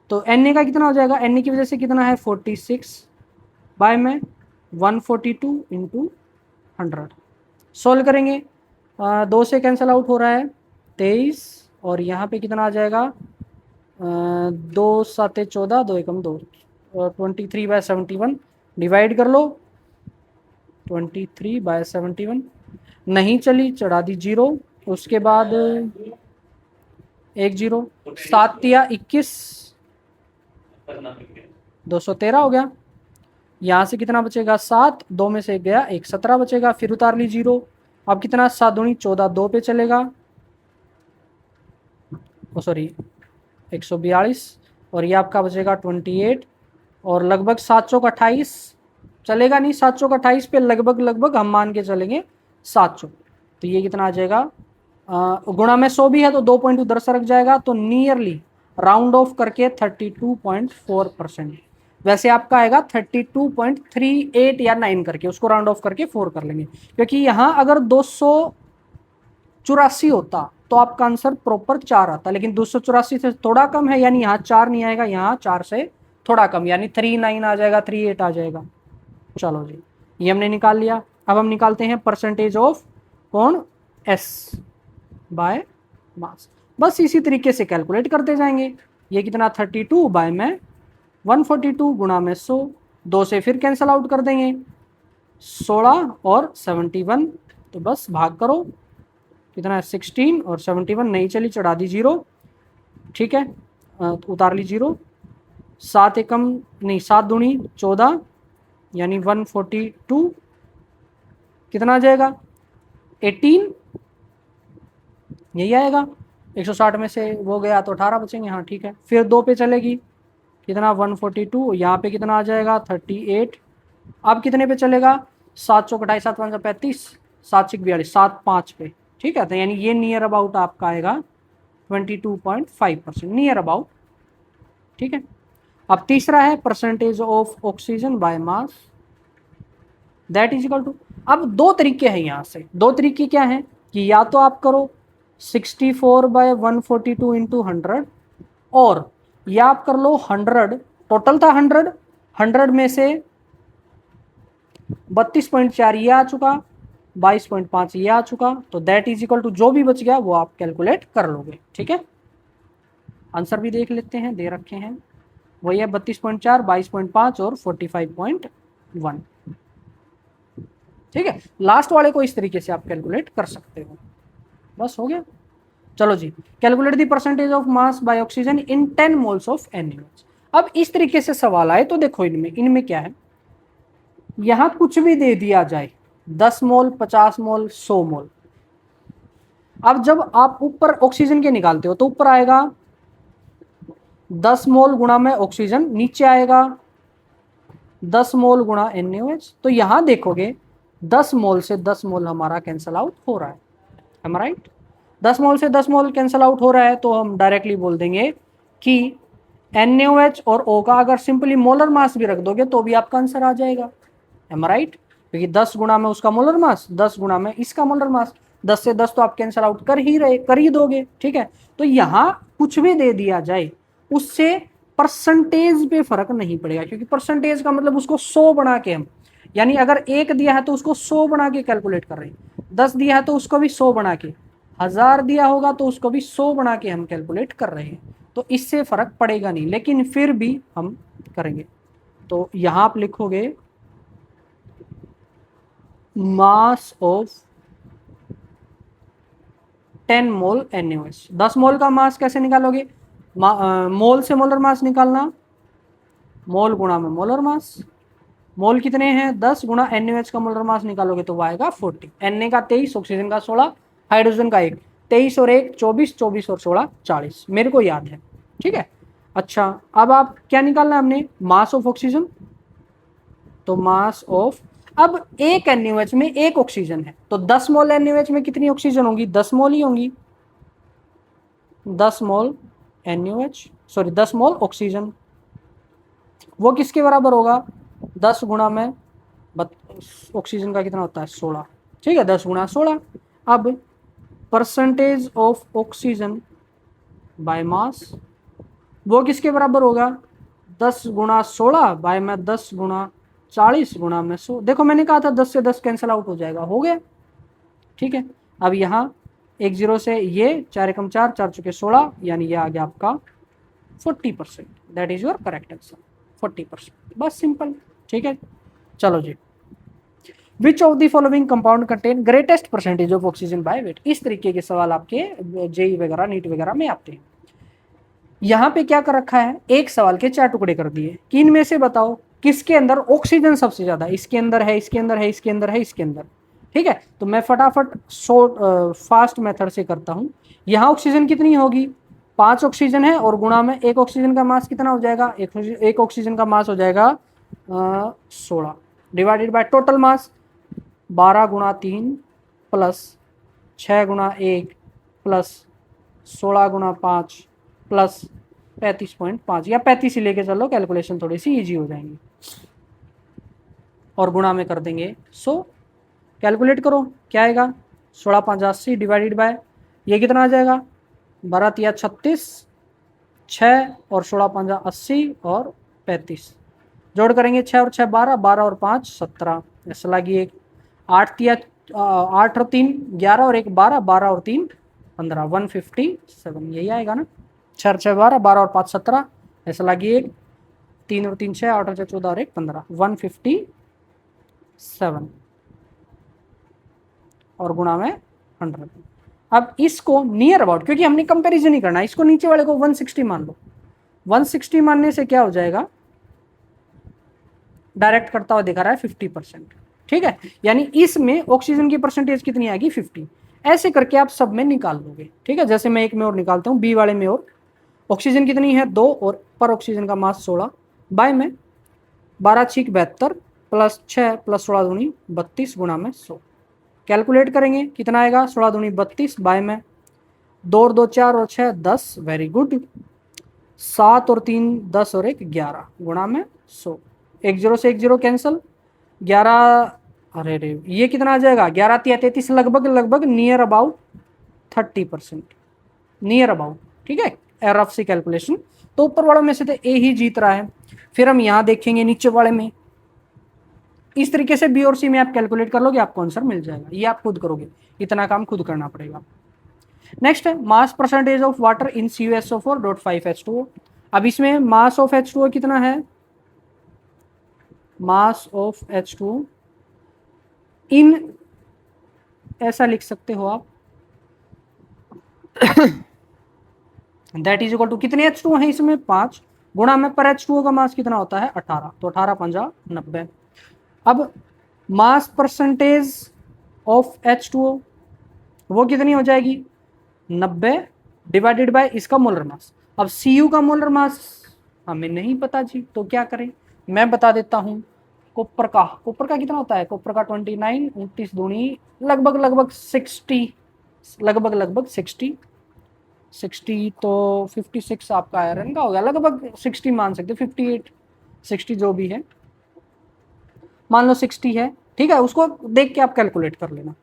तो Na का कितना हो जाएगा, Na की वजह से कितना है 46 बाय में 142 इंटू 100। सोल्व करेंगे 2 से कैंसिल आउट हो रहा है 23 और यहाँ पे कितना आ जाएगा 2 7 14 2 एकम 2 23/71 डिवाइड कर लो 23/71। नहीं चली, चढ़ा दी 0, उसके बाद 1 0, 7 या 21 213 हो गया। यहाँ से कितना बचेगा 7, 2 में से 1 गया 1, 17 बचेगा। फिर उतार ली 0। अब कितना 7 दूनी 14, 2 पे चलेगा, ओ सॉरी 142 और ये आपका बचेगा 28 और लगभग 7 चौक 28 चलेगा नहीं, 7 चौक 28 पे लगभग हम मान के चलेंगे 7 चौक। तो ये कितना आ जाएगा गुणा में 100 भी है तो 2 पॉइंट उधर सरक जाएगा, तो नियरली राउंड ऑफ करके 32.4%। वैसे आपका आएगा 32.38 या 9 करके, उसको राउंड ऑफ करके 4 कर लेंगे, क्योंकि यहाँ अगर 284 होता तो आपका आंसर प्रॉपर 4 आता, लेकिन 284 से थोड़ा कम है यानी यहाँ 4 नहीं आएगा, यहाँ 4 से थोड़ा कम यानी 39 आ जाएगा, 38 आ जाएगा। चलो जी, ये हमने निकाल लिया। अब हम निकालते हैं परसेंटेज ऑफ कौन S बाय मास। बस इसी तरीके से कैलकुलेट करते जाएंगे। ये कितना 32 बाय में 142 गुणा में 100, 2 से फिर कैंसल आउट कर देंगे 16 और 71, तो बस भाग करो कितना है 16 और 71 नहीं चली, चढ़ा दी 0। ठीक है, उतार ली 0, 7 एकम नहीं 7 दूनी 14 यानी 142 कितना आ जाएगा 18, यही आएगा। 160 में से वो गया तो 18 बचेंगे। हाँ ठीक है, फिर 2 पे चलेगी कितना 142, यहाँ पे कितना आ जाएगा 38। अब कितने पे चलेगा 7 चौक 28 7 5 35, 7 6 42, 7 5 पे, ठीक है। तो यानी ये नियर अबाउट आपका आएगा 22.5%, नियर अबाउट, ठीक है। अब तीसरा है percentage of oxygen by mass, that is equal to, अब दो तरीके हैं यहाँ से, दो तरीके क्या हैं कि या तो आप करो 64/142 इंटू 100, और या आप कर लो 100, टोटल था 100, 100 में से 32.4 ये आ चुका, 22.5 ये आ चुका, तो दैट इज इक्वल टू जो भी बच गया वो आप कैलकुलेट कर लोगे, ठीक है। आंसर भी देख लेते हैं, दे रखे हैं, वही है 32.4, 22.5 और 45.1, ठीक है। लास्ट वाले को इस तरीके से आप कैलकुलेट कर सकते हो, बस हो गया। चलो जी, calculate the percentage of mass by oxygen in 10 moles of NaOH। अब इस तरीके से सवाल आए तो देखो इनमें क्या है, यहां कुछ भी दे दिया जाए, 10 मोल, 50 मोल, 100 मोल। अब जब आप ऊपर ऑक्सीजन के निकालते हो तो ऊपर आएगा 10 मोल गुणा में ऑक्सीजन, नीचे आएगा 10 मोल गुणा NaOH। तो यहां देखोगे 10 मोल से 10 मोल हमारा कैंसल आउट हो रहा है, am I right? 10 मोल से 10 मोल कैंसल आउट हो रहा है, तो हम डायरेक्टली बोल देंगे कि NaOH और O का अगर सिंपली मोलर मास भी रख दोगे तो भी आपका आंसर आ जाएगा, am I right? क्योंकि 10 गुणा में उसका मोलर मास, 10 गुणा में इसका मोलर मास, 10 से 10 तो आप कैंसल आउट कर ही दोगे, ठीक है। तो यहाँ कुछ भी दे दिया जाए उससे परसेंटेज पे फर्क नहीं पड़ेगा, क्योंकि परसेंटेज का मतलब उसको 100 बना के हम, यानी अगर 1 दिया है तो उसको 100 बना के कैलकुलेट कर रहे हैं, 10 दिया है तो उसको भी 100 बना के, 1000 दिया होगा तो उसको भी 100 बना के हम कैलकुलेट कर रहे हैं, तो इससे फर्क पड़ेगा नहीं, लेकिन फिर भी हम करेंगे। तो यहां आप लिखोगे मास ऑफ 10 मोल NaOH। 10 मोल का मास कैसे निकालोगे, मोल से मोलर मास निकालना, मोल गुणा में मोलर मास, मोल कितने हैं 10 गुणा NaOH का मोलर मास निकालोगे तो वो आएगा 40, Na का 23, ऑक्सीजन का 16, हाइड्रोजन का 1, 23 और 1 24, 24 और 16 40, मेरे को याद है, ठीक है। अच्छा, अब आप क्या निकालना है हमने, मास ऑफ ऑक्सीजन, तो मास ऑफ, अब एक NaOH में एक ऑक्सीजन है, तो 10 मोल NaOH में कितनी ऑक्सीजन होंगी, 10 मोल ही होंगी, 10 मोल NaOH, सॉरी 10 मोल ऑक्सीजन, वो किसके बराबर होगा, 10 गुणा में ऑक्सीजन का कितना होता है 16, ठीक है, 10 गुणा 16। अब परसेंटेज ऑफ ऑक्सीजन बाय मास, वो किसके बराबर होगा, 10 गुणा 16 बाय में 10 गुणा 40 गुणा में 100, देखो मैंने कहा था 10 से 10 कैंसिल आउट हो जाएगा, हो गया, ठीक है। अब यहाँ 1 0 से ये 4 एकम 4, 4 चुके 16, यानी ये आ गया आपका 40%, that is your correct answer, 40%, बस सिंपल, ठीक है। चलो जी, which of the following compound contain greatest percentage of oxygen by weight, इस तरीके के सवाल आपके जेई वगैरह नीट वगैरह में आते हैं। यहाँ पे क्या कर रखा है, एक सवाल के 4 टुकड़े कर दिए कि इनमें से बताओ किसके अंदर ऑक्सीजन सबसे ज्यादा, इसके अंदर है, इसके अंदर है, इसके अंदर है, इसके अंदर, ठीक है। तो मैं फटाफट फास्ट मेथड से करता हूँ। यहाँ ऑक्सीजन कितनी होगी, 5 ऑक्सीजन है और गुणा में एक ऑक्सीजन का मास कितना हो जाएगा, एक ऑक्सीजन का मास हो जाएगा 16, डिवाइडेड बाय टोटल मास 12 गुणा 3 प्लस 6 गुणा 1 प्लस 16 गुणा 5 प्लस 35.5, या 35 ही लेके चलो, कैलकुलेशन थोड़ी सी इजी हो जाएंगी, और गुणा में कर देंगे 100, कैलकुलेट करो क्या आएगा, 16 5 80 डिवाइडेड बाय ये कितना आ जाएगा, 12 3 36, 6 और 16 5 80 और 35, जोड़ करेंगे 6 और 6 12, 12 और 5 17, ऐसा लगी एक 8 8 और 3 11 और 1 12, 12 और 3 15, 157, यही आएगा ना, 6 और 6 12, 12 और 5 17, ऐसा लगी एक 3 और 3 6, 8 और 6 14 और 1 15, 157 और गुणा में 100। अब इसको नियर अबाउट, क्योंकि हमने कंपैरिजन ही करना है, इसको नीचे वाले को 160 मान लो, 160 मानने से क्या हो जाएगा, डायरेक्ट करता हुआ दिखा रहा है 50%, ठीक है। यानी इसमें ऑक्सीजन की परसेंटेज कितनी आएगी 50, ऐसे करके आप सब में निकाल लोगे, ठीक है। जैसे मैं एक में और निकालता हूँ, बी वाले में, और ऑक्सीजन कितनी है 2 और पर ऑक्सीजन का मास 16, बाय में 12 6 72 प्लस 6 प्लस 16 दूनी 32 गुणा में 100, कैलकुलेट करेंगे कितना आएगा, 16 दूनी 32 बाय में 2 और 2 4 और 6 10, वेरी गुड। 7 और 3 10 और 1 11 गुणा में 100, 1 0 से 1 0 कैंसिल, 11, अरे रे ये कितना आ जाएगा, 11 33, लगभग नियर अबाउट 30%, नियर अबाउट, ठीक है, रफ सी कैलकुलेशन। तो ऊपर वालों में से तो ए ही जीत रहा है। फिर हम यहाँ देखेंगे नीचे वाले में, इस तरीके से बी और सी में आप कैलकुलेट कर लोगे, आपको आंसर मिल जाएगा। ये आप खुद करोगे, इतना काम खुद करना पड़ेगा। नेक्स्ट है mass percentage of water in CuSO4.5H2O। अब इसमें मास ऑफ H2O कितना है, मास ऑफ H2O इन, ऐसा लिख सकते हो आप, दैट इज इक्वल टू कितने H2O है इसमें 5, गुणा में पर H2O का मास कितना होता है 18, तो 18 5 90। अब मास परसेंटेज ऑफ H2O वो कितनी हो जाएगी 90 डिवाइडेड बाय इसका मोलर मास। अब Cu का मोलर मास हमें नहीं पता जी, तो क्या करें, मैं बता देता हूं। कॉपर का कितना होता है, कॉपर का 29, 29 दूनी लगभग 60, लगभग 60 तो 56 आपका आयरन का हो गया, लगभग 60 मान सकते, 58 60 जो भी है, मान लो 60 है, ठीक है, उसको देख के आप कैलकुलेट कर लेना,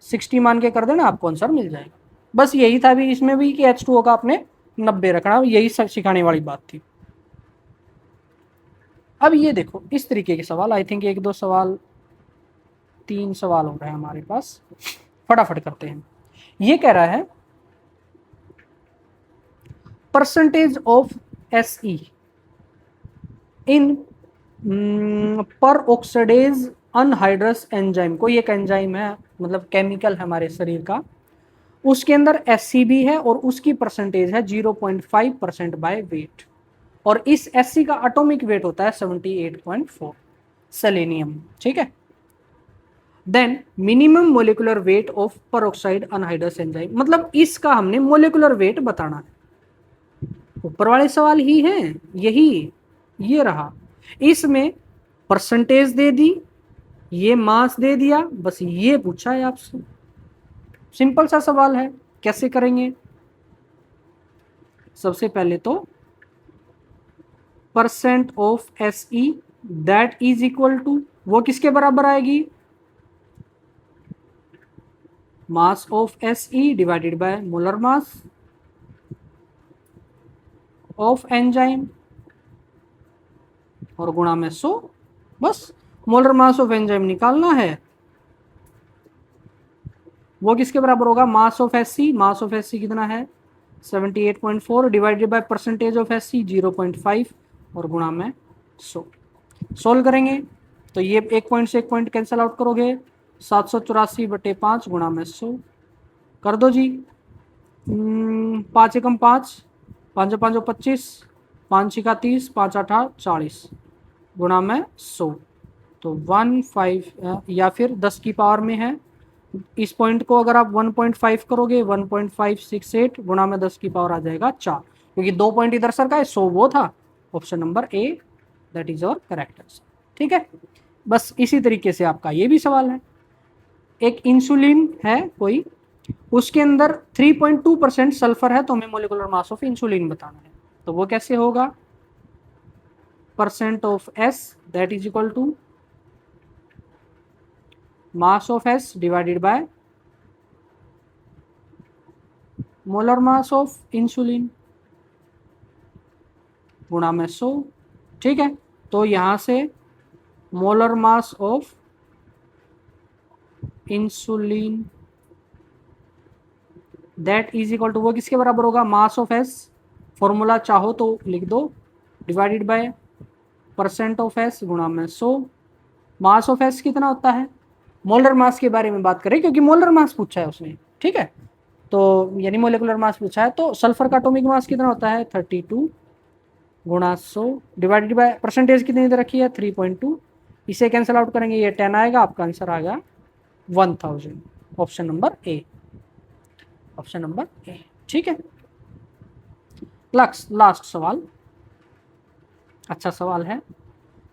60 मान के कर देना, आपको आंसर मिल जाएगा। बस यही था भी इसमें भी कि H2O का आपने 90 रखना, यही सिखाने वाली बात थी। अब ये देखो इस तरीके के सवाल, आई थिंक 1 2 सवाल 3 सवाल हो रहे हैं हमारे पास, फटाफट करते हैं। ये कह रहा है परसेंटेज ऑफ Se इन पर ऑक्सीडेज अनहाइड्रस एंजाइम, कोई एक एंजाइम है, मतलब केमिकल है हमारे शरीर का, उसके अंदर Sc भी है और उसकी परसेंटेज है 0.5% बाय वेट, और इस Sc का एटॉमिक वेट होता है 78.4 सेलेनियम, ठीक है। Then minimum molecular weight of peroxide anhydrous enzyme, मतलब इसका हमने मोलिकुलर वेट बताना है। ऊपर वाले सवाल ही हैं यही, ये रहा, इसमें परसेंटेज दे दी, ये मास दे दिया, बस ये पूछा है आपसे, सिंपल सा सवाल है। कैसे करेंगे, सबसे पहले तो percent of Se that is equal to, वो किसके बराबर आएगी, mass of Se divided by molar mass of enzyme और गुणा में 100, बस मोलर मास ऑफ एंजाइम निकालना है, वो किसके बराबर होगा, mass of Sc, mass of Sc कितना है 78.4 divided by percentage of Sc 0.5 और गुणा में 100। सोल्व करेंगे तो ये एक पॉइंट से एक पॉइंट कैंसिल आउट करोगे, 784/5 गुणा में 100 कर दो जी, 5 एकम 5, 5 5 25, 5 6 30, 5 8 40 गुणा में 100, तो 15 या फिर 10 की पावर में है, इस पॉइंट को अगर आप 1.5 करोगे 1.568 गुणा में 10 की पावर आ जाएगा 4, क्योंकि 2 पॉइंट इधर सर का है, 100 वो था, option number A that is our correct answer, ठीक है। बस इसी तरीके से आपका ये भी सवाल है, एक इंसुलिन है कोई, उसके अंदर 3.2% सल्फर है, तो हमें मोलिकुलर मास ऑफ इंसुलिन बताना है, तो वो कैसे होगा, percent of S that is equal to mass of S divided by molar mass of insulin गुणा में 100, ठीक है। तो यहां से molar mass of insulin that is equal to, वो किसके बराबर होगा, मास ऑफ S, फॉर्मूला चाहो तो लिख दो, divided by percent of S गुणा में 100। मास ऑफ S कितना होता है, मोलर मास के बारे में बात करें क्योंकि मोलर मास पूछा है उसने, ठीक है, तो यानी मोलिकुलर मास पूछा है, तो सल्फर का एटॉमिक मास कितना होता है 32 गुणा 100 डिवाइडेड बाय परसेंटेज कितनी दे रखी है 3.2, इसे कैंसिल आउट करेंगे, ये 10 आएगा, आपका आंसर आ गया 1000, ऑप्शन नंबर ए, ऑप्शन नंबर ए, ठीक है। लास्ट सवाल, अच्छा सवाल है।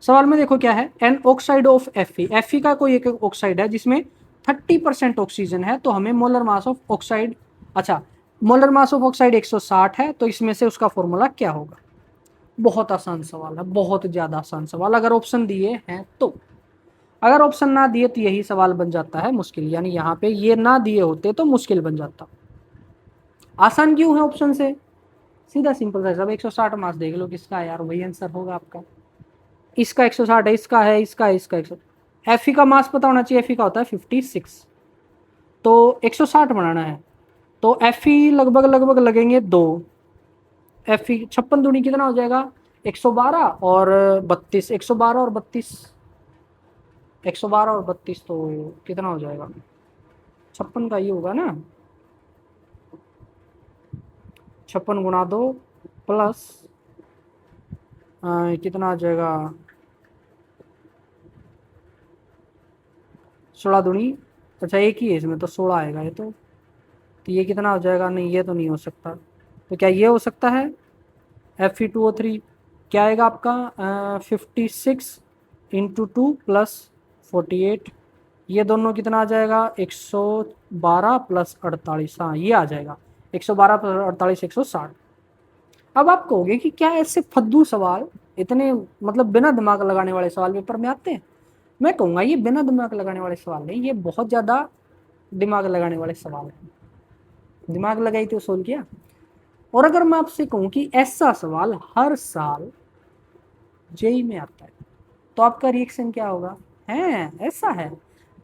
सवाल में देखो क्या है, an oxide of Fe, Fe का कोई एक ऑक्साइड है जिसमें 30% ऑक्सीजन है तो हमें मोलर मास ऑफ ऑक्साइड, अच्छा मोलर मास ऑफ ऑक्साइड 160 है, तो इसमें से उसका फॉर्मूला क्या होगा। बहुत आसान सवाल है, बहुत ज्यादा आसान सवाल, अगर ऑप्शन दिए हैं तो। अगर ऑप्शन ना दिए तो यही सवाल बन जाता है मुश्किल, यानी यहाँ पे ये ना दिए होते तो मुश्किल बन जाता। आसान क्यों है ऑप्शन से, सीधा सिंपल है। सब 160 मास देख लो किसका है यार, वही आंसर होगा आपका। इसका 160 है, इसका है, इसका है, इसका 100। एफ का मास पता होना चाहिए, एफ का होता है 56, तो 160 बनाना है, तो एफ लगभग लगभग लगेंगे 2। एफ 56 दूनी कितना हो जाएगा, 112 और 32, 112 और 32, 112 और 32 तो कितना हो जाएगा, 56 का ये होगा ना, 56 गुणा 2 प्लस कितना आ जाएगा, 16 दूनी, अच्छा एक ही है इसमें तो 16 आएगा ये तो ये कितना हो जाएगा, नहीं ये तो नहीं हो सकता, तो क्या ये हो सकता है, Fe2O3 क्या आएगा आपका 56 इंटू 2 प्लस 48, ये दोनों कितना आ जाएगा 112 प्लस 48, हाँ ये आ जाएगा 112 प्लस 48 160। अब आप कहोगे कि क्या ऐसे फद्दू सवाल, इतने मतलब बिना दिमाग लगाने वाले सवाल पेपर में आते हैं। मैं कहूँगा ये बिना दिमाग लगाने वाले सवाल नहीं, ये बहुत ज़्यादा दिमाग लगाने वाले सवाल हैं। दिमाग लगाई तो सोल्व किया। और अगर मैं आपसे कहूँ कि ऐसा सवाल हर साल जेई में आता है तो आपका रिएक्शन क्या होगा, है ऐसा है,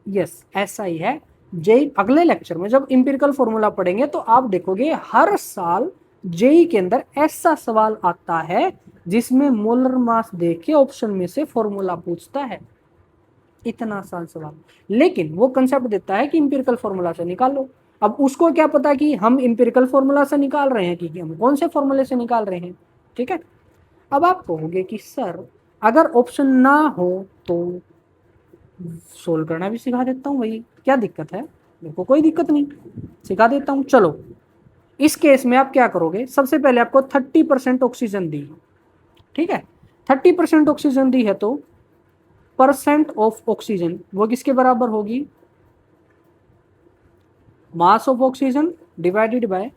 यस ऐसा ही है। जेई अगले लेक्चर में जब इंपिरिकल फॉर्मूला पढ़ेंगे तो आप देखोगे हर साल जेई के अंदर ऐसा सवाल आता है जिसमें मोलर मास देख के ऑप्शन में से फॉर्मूला पूछता है। इतना आसान सवाल, लेकिन वो कंसेप्ट देता है कि इंपिरिकल फॉर्मूला से निकालो। अब उसको क्या पता कि हम इंपिरिकल फॉर्मूला से निकाल रहे हैं कि हम कौन से फॉर्मूले से निकाल रहे हैं, ठीक है। अब आप कहोगे कि सर अगर ऑप्शन ना हो तो सोल्व करना भी सिखा देता हूँ, भाई क्या दिक्कत है, मेरे को कोई दिक्कत नहीं, सिखा देता हूँ। चलो इस केस में आप क्या करोगे, सबसे पहले आपको 30% ऑक्सीजन दी, ठीक है, 30% ऑक्सीजन दी है तो परसेंट ऑफ ऑक्सीजन वो किसके बराबर होगी, मास of oxygen divided by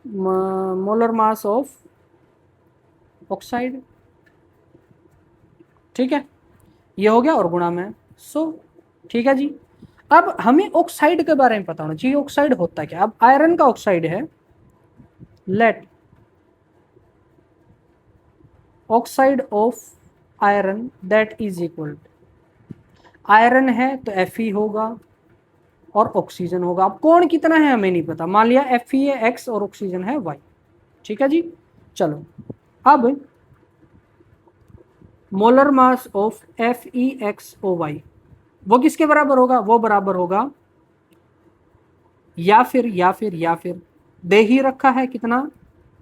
molar mass of oxide, ठीक है, ये हो गया और गुणा में 100, ठीक है जी। अब हमें ऑक्साइड के बारे में पता होना चाहिए, ऑक्साइड होता क्या। अब आयरन का ऑक्साइड है, let oxide of iron that is equal, आयरन है तो Fe होगा और ऑक्सीजन होगा। अब कौन कितना है हमें नहीं पता, मान लिया Fe है x और ऑक्सीजन है y, ठीक है जी। चलो अब मोलर मास ऑफ FeXOY वो किसके बराबर होगा, वो बराबर होगा या फिर दे ही रखा है कितना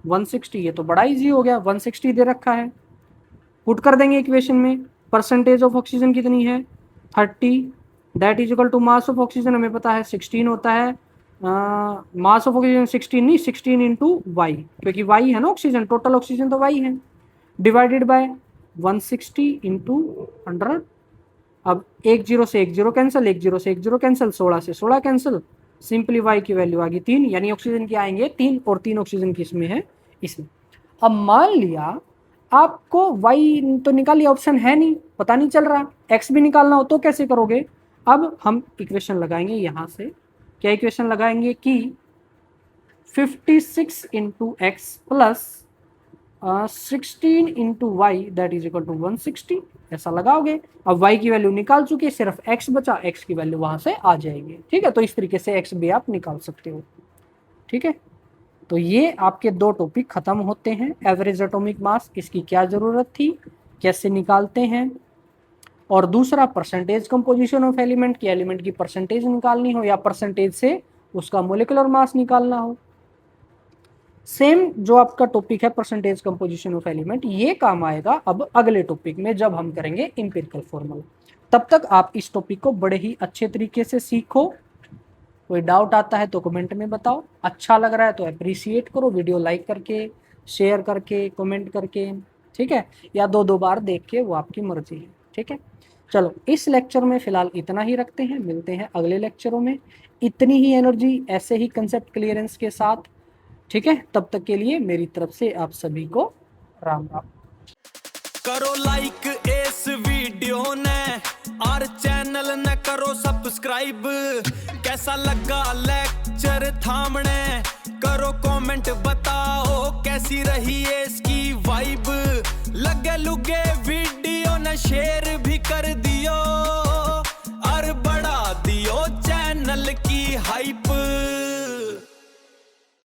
160, ये तो बड़ा इजी हो गया, 160 दे रखा है, पुट कर देंगे इक्वेशन में। परसेंटेज ऑफ ऑक्सीजन कितनी है 30, that is equal to mass of oxygen हमें पता है 16 होता है, मास ऑफ ऑक्सीजन 16 नहीं 16 इंटू वाई, क्योंकि वाई है ना ऑक्सीजन, टोटल ऑक्सीजन तो वाई है, डिवाइडेड बाय 160 इंटू 100। अब 10 से 10 कैंसिल, 10 से 10 कैंसिल, 16 से 16 कैंसिल, सिंपली वाई की वैल्यू आ गई 3, यानी ऑक्सीजन की आएंगे 3 और 3 ऑक्सीजन की इसमें है इसमें। अब मान लिया आपको वाई तो निकालिए, ऑप्शन है नहीं, पता नहीं चल रहा, एक्स भी निकालना हो तो कैसे करोगे। अब हम इक्वेशन लगाएंगे यहाँ से, क्या इक्वेशन लगाएंगे कि 56 into x plus 16 into y that is equal to 160, ऐसा लगाओगे। अब y की वैल्यू निकाल चुके, सिर्फ x बचा, x की वैल्यू वहां से आ जाएगी, ठीक है। तो इस तरीके से x भी आप निकाल सकते हो, ठीक है। तो ये आपके दो टॉपिक खत्म होते हैं। एवरेज एटॉमिक मास, इसकी क्या जरूरत थी, कैसे निकालते हैं, और दूसरा परसेंटेज कंपोजिशन ऑफ एलिमेंट की, एलिमेंट की परसेंटेज निकालनी हो या परसेंटेज से उसका मोलिकुलर मास निकालना हो। सेम जो आपका टॉपिक है परसेंटेज कंपोजिशन ऑफ एलिमेंट, ये काम आएगा अब अगले टॉपिक में जब हम करेंगे इंपिरिकल फॉर्मूला। तब तक आप इस टॉपिक को बड़े ही अच्छे तरीके से सीखो। कोई डाउट आता है तो कमेंट में बताओ, अच्छा लग रहा है तो अप्रिशिएट करो, वीडियो लाइक करके, शेयर करके, कमेंट करके, ठीक है, या 2 बार देख के, वो आपकी मर्जी है, ठीक है। चलो इस लेक्चर में फिलहाल इतना ही रखते हैं, मिलते हैं अगले लेक्चरों में इतनी ही एनर्जी ऐसे ही कंसेप्ट क्लियरेंस के साथ, ठीक है। तब तक के लिए मेरी तरफ से आप सभी को राम राम। करो लाइक इस वीडियो ने और चैनल ने करो सब्सक्राइब। कैसा लगा लेक्चर थामने, करो कमेंट बताओ कैसी रही है इसकी वाइब। लगे लुगे वीडियो ने शेयर भी कर दियो और बढ़ा दियो चैनल की हाइप।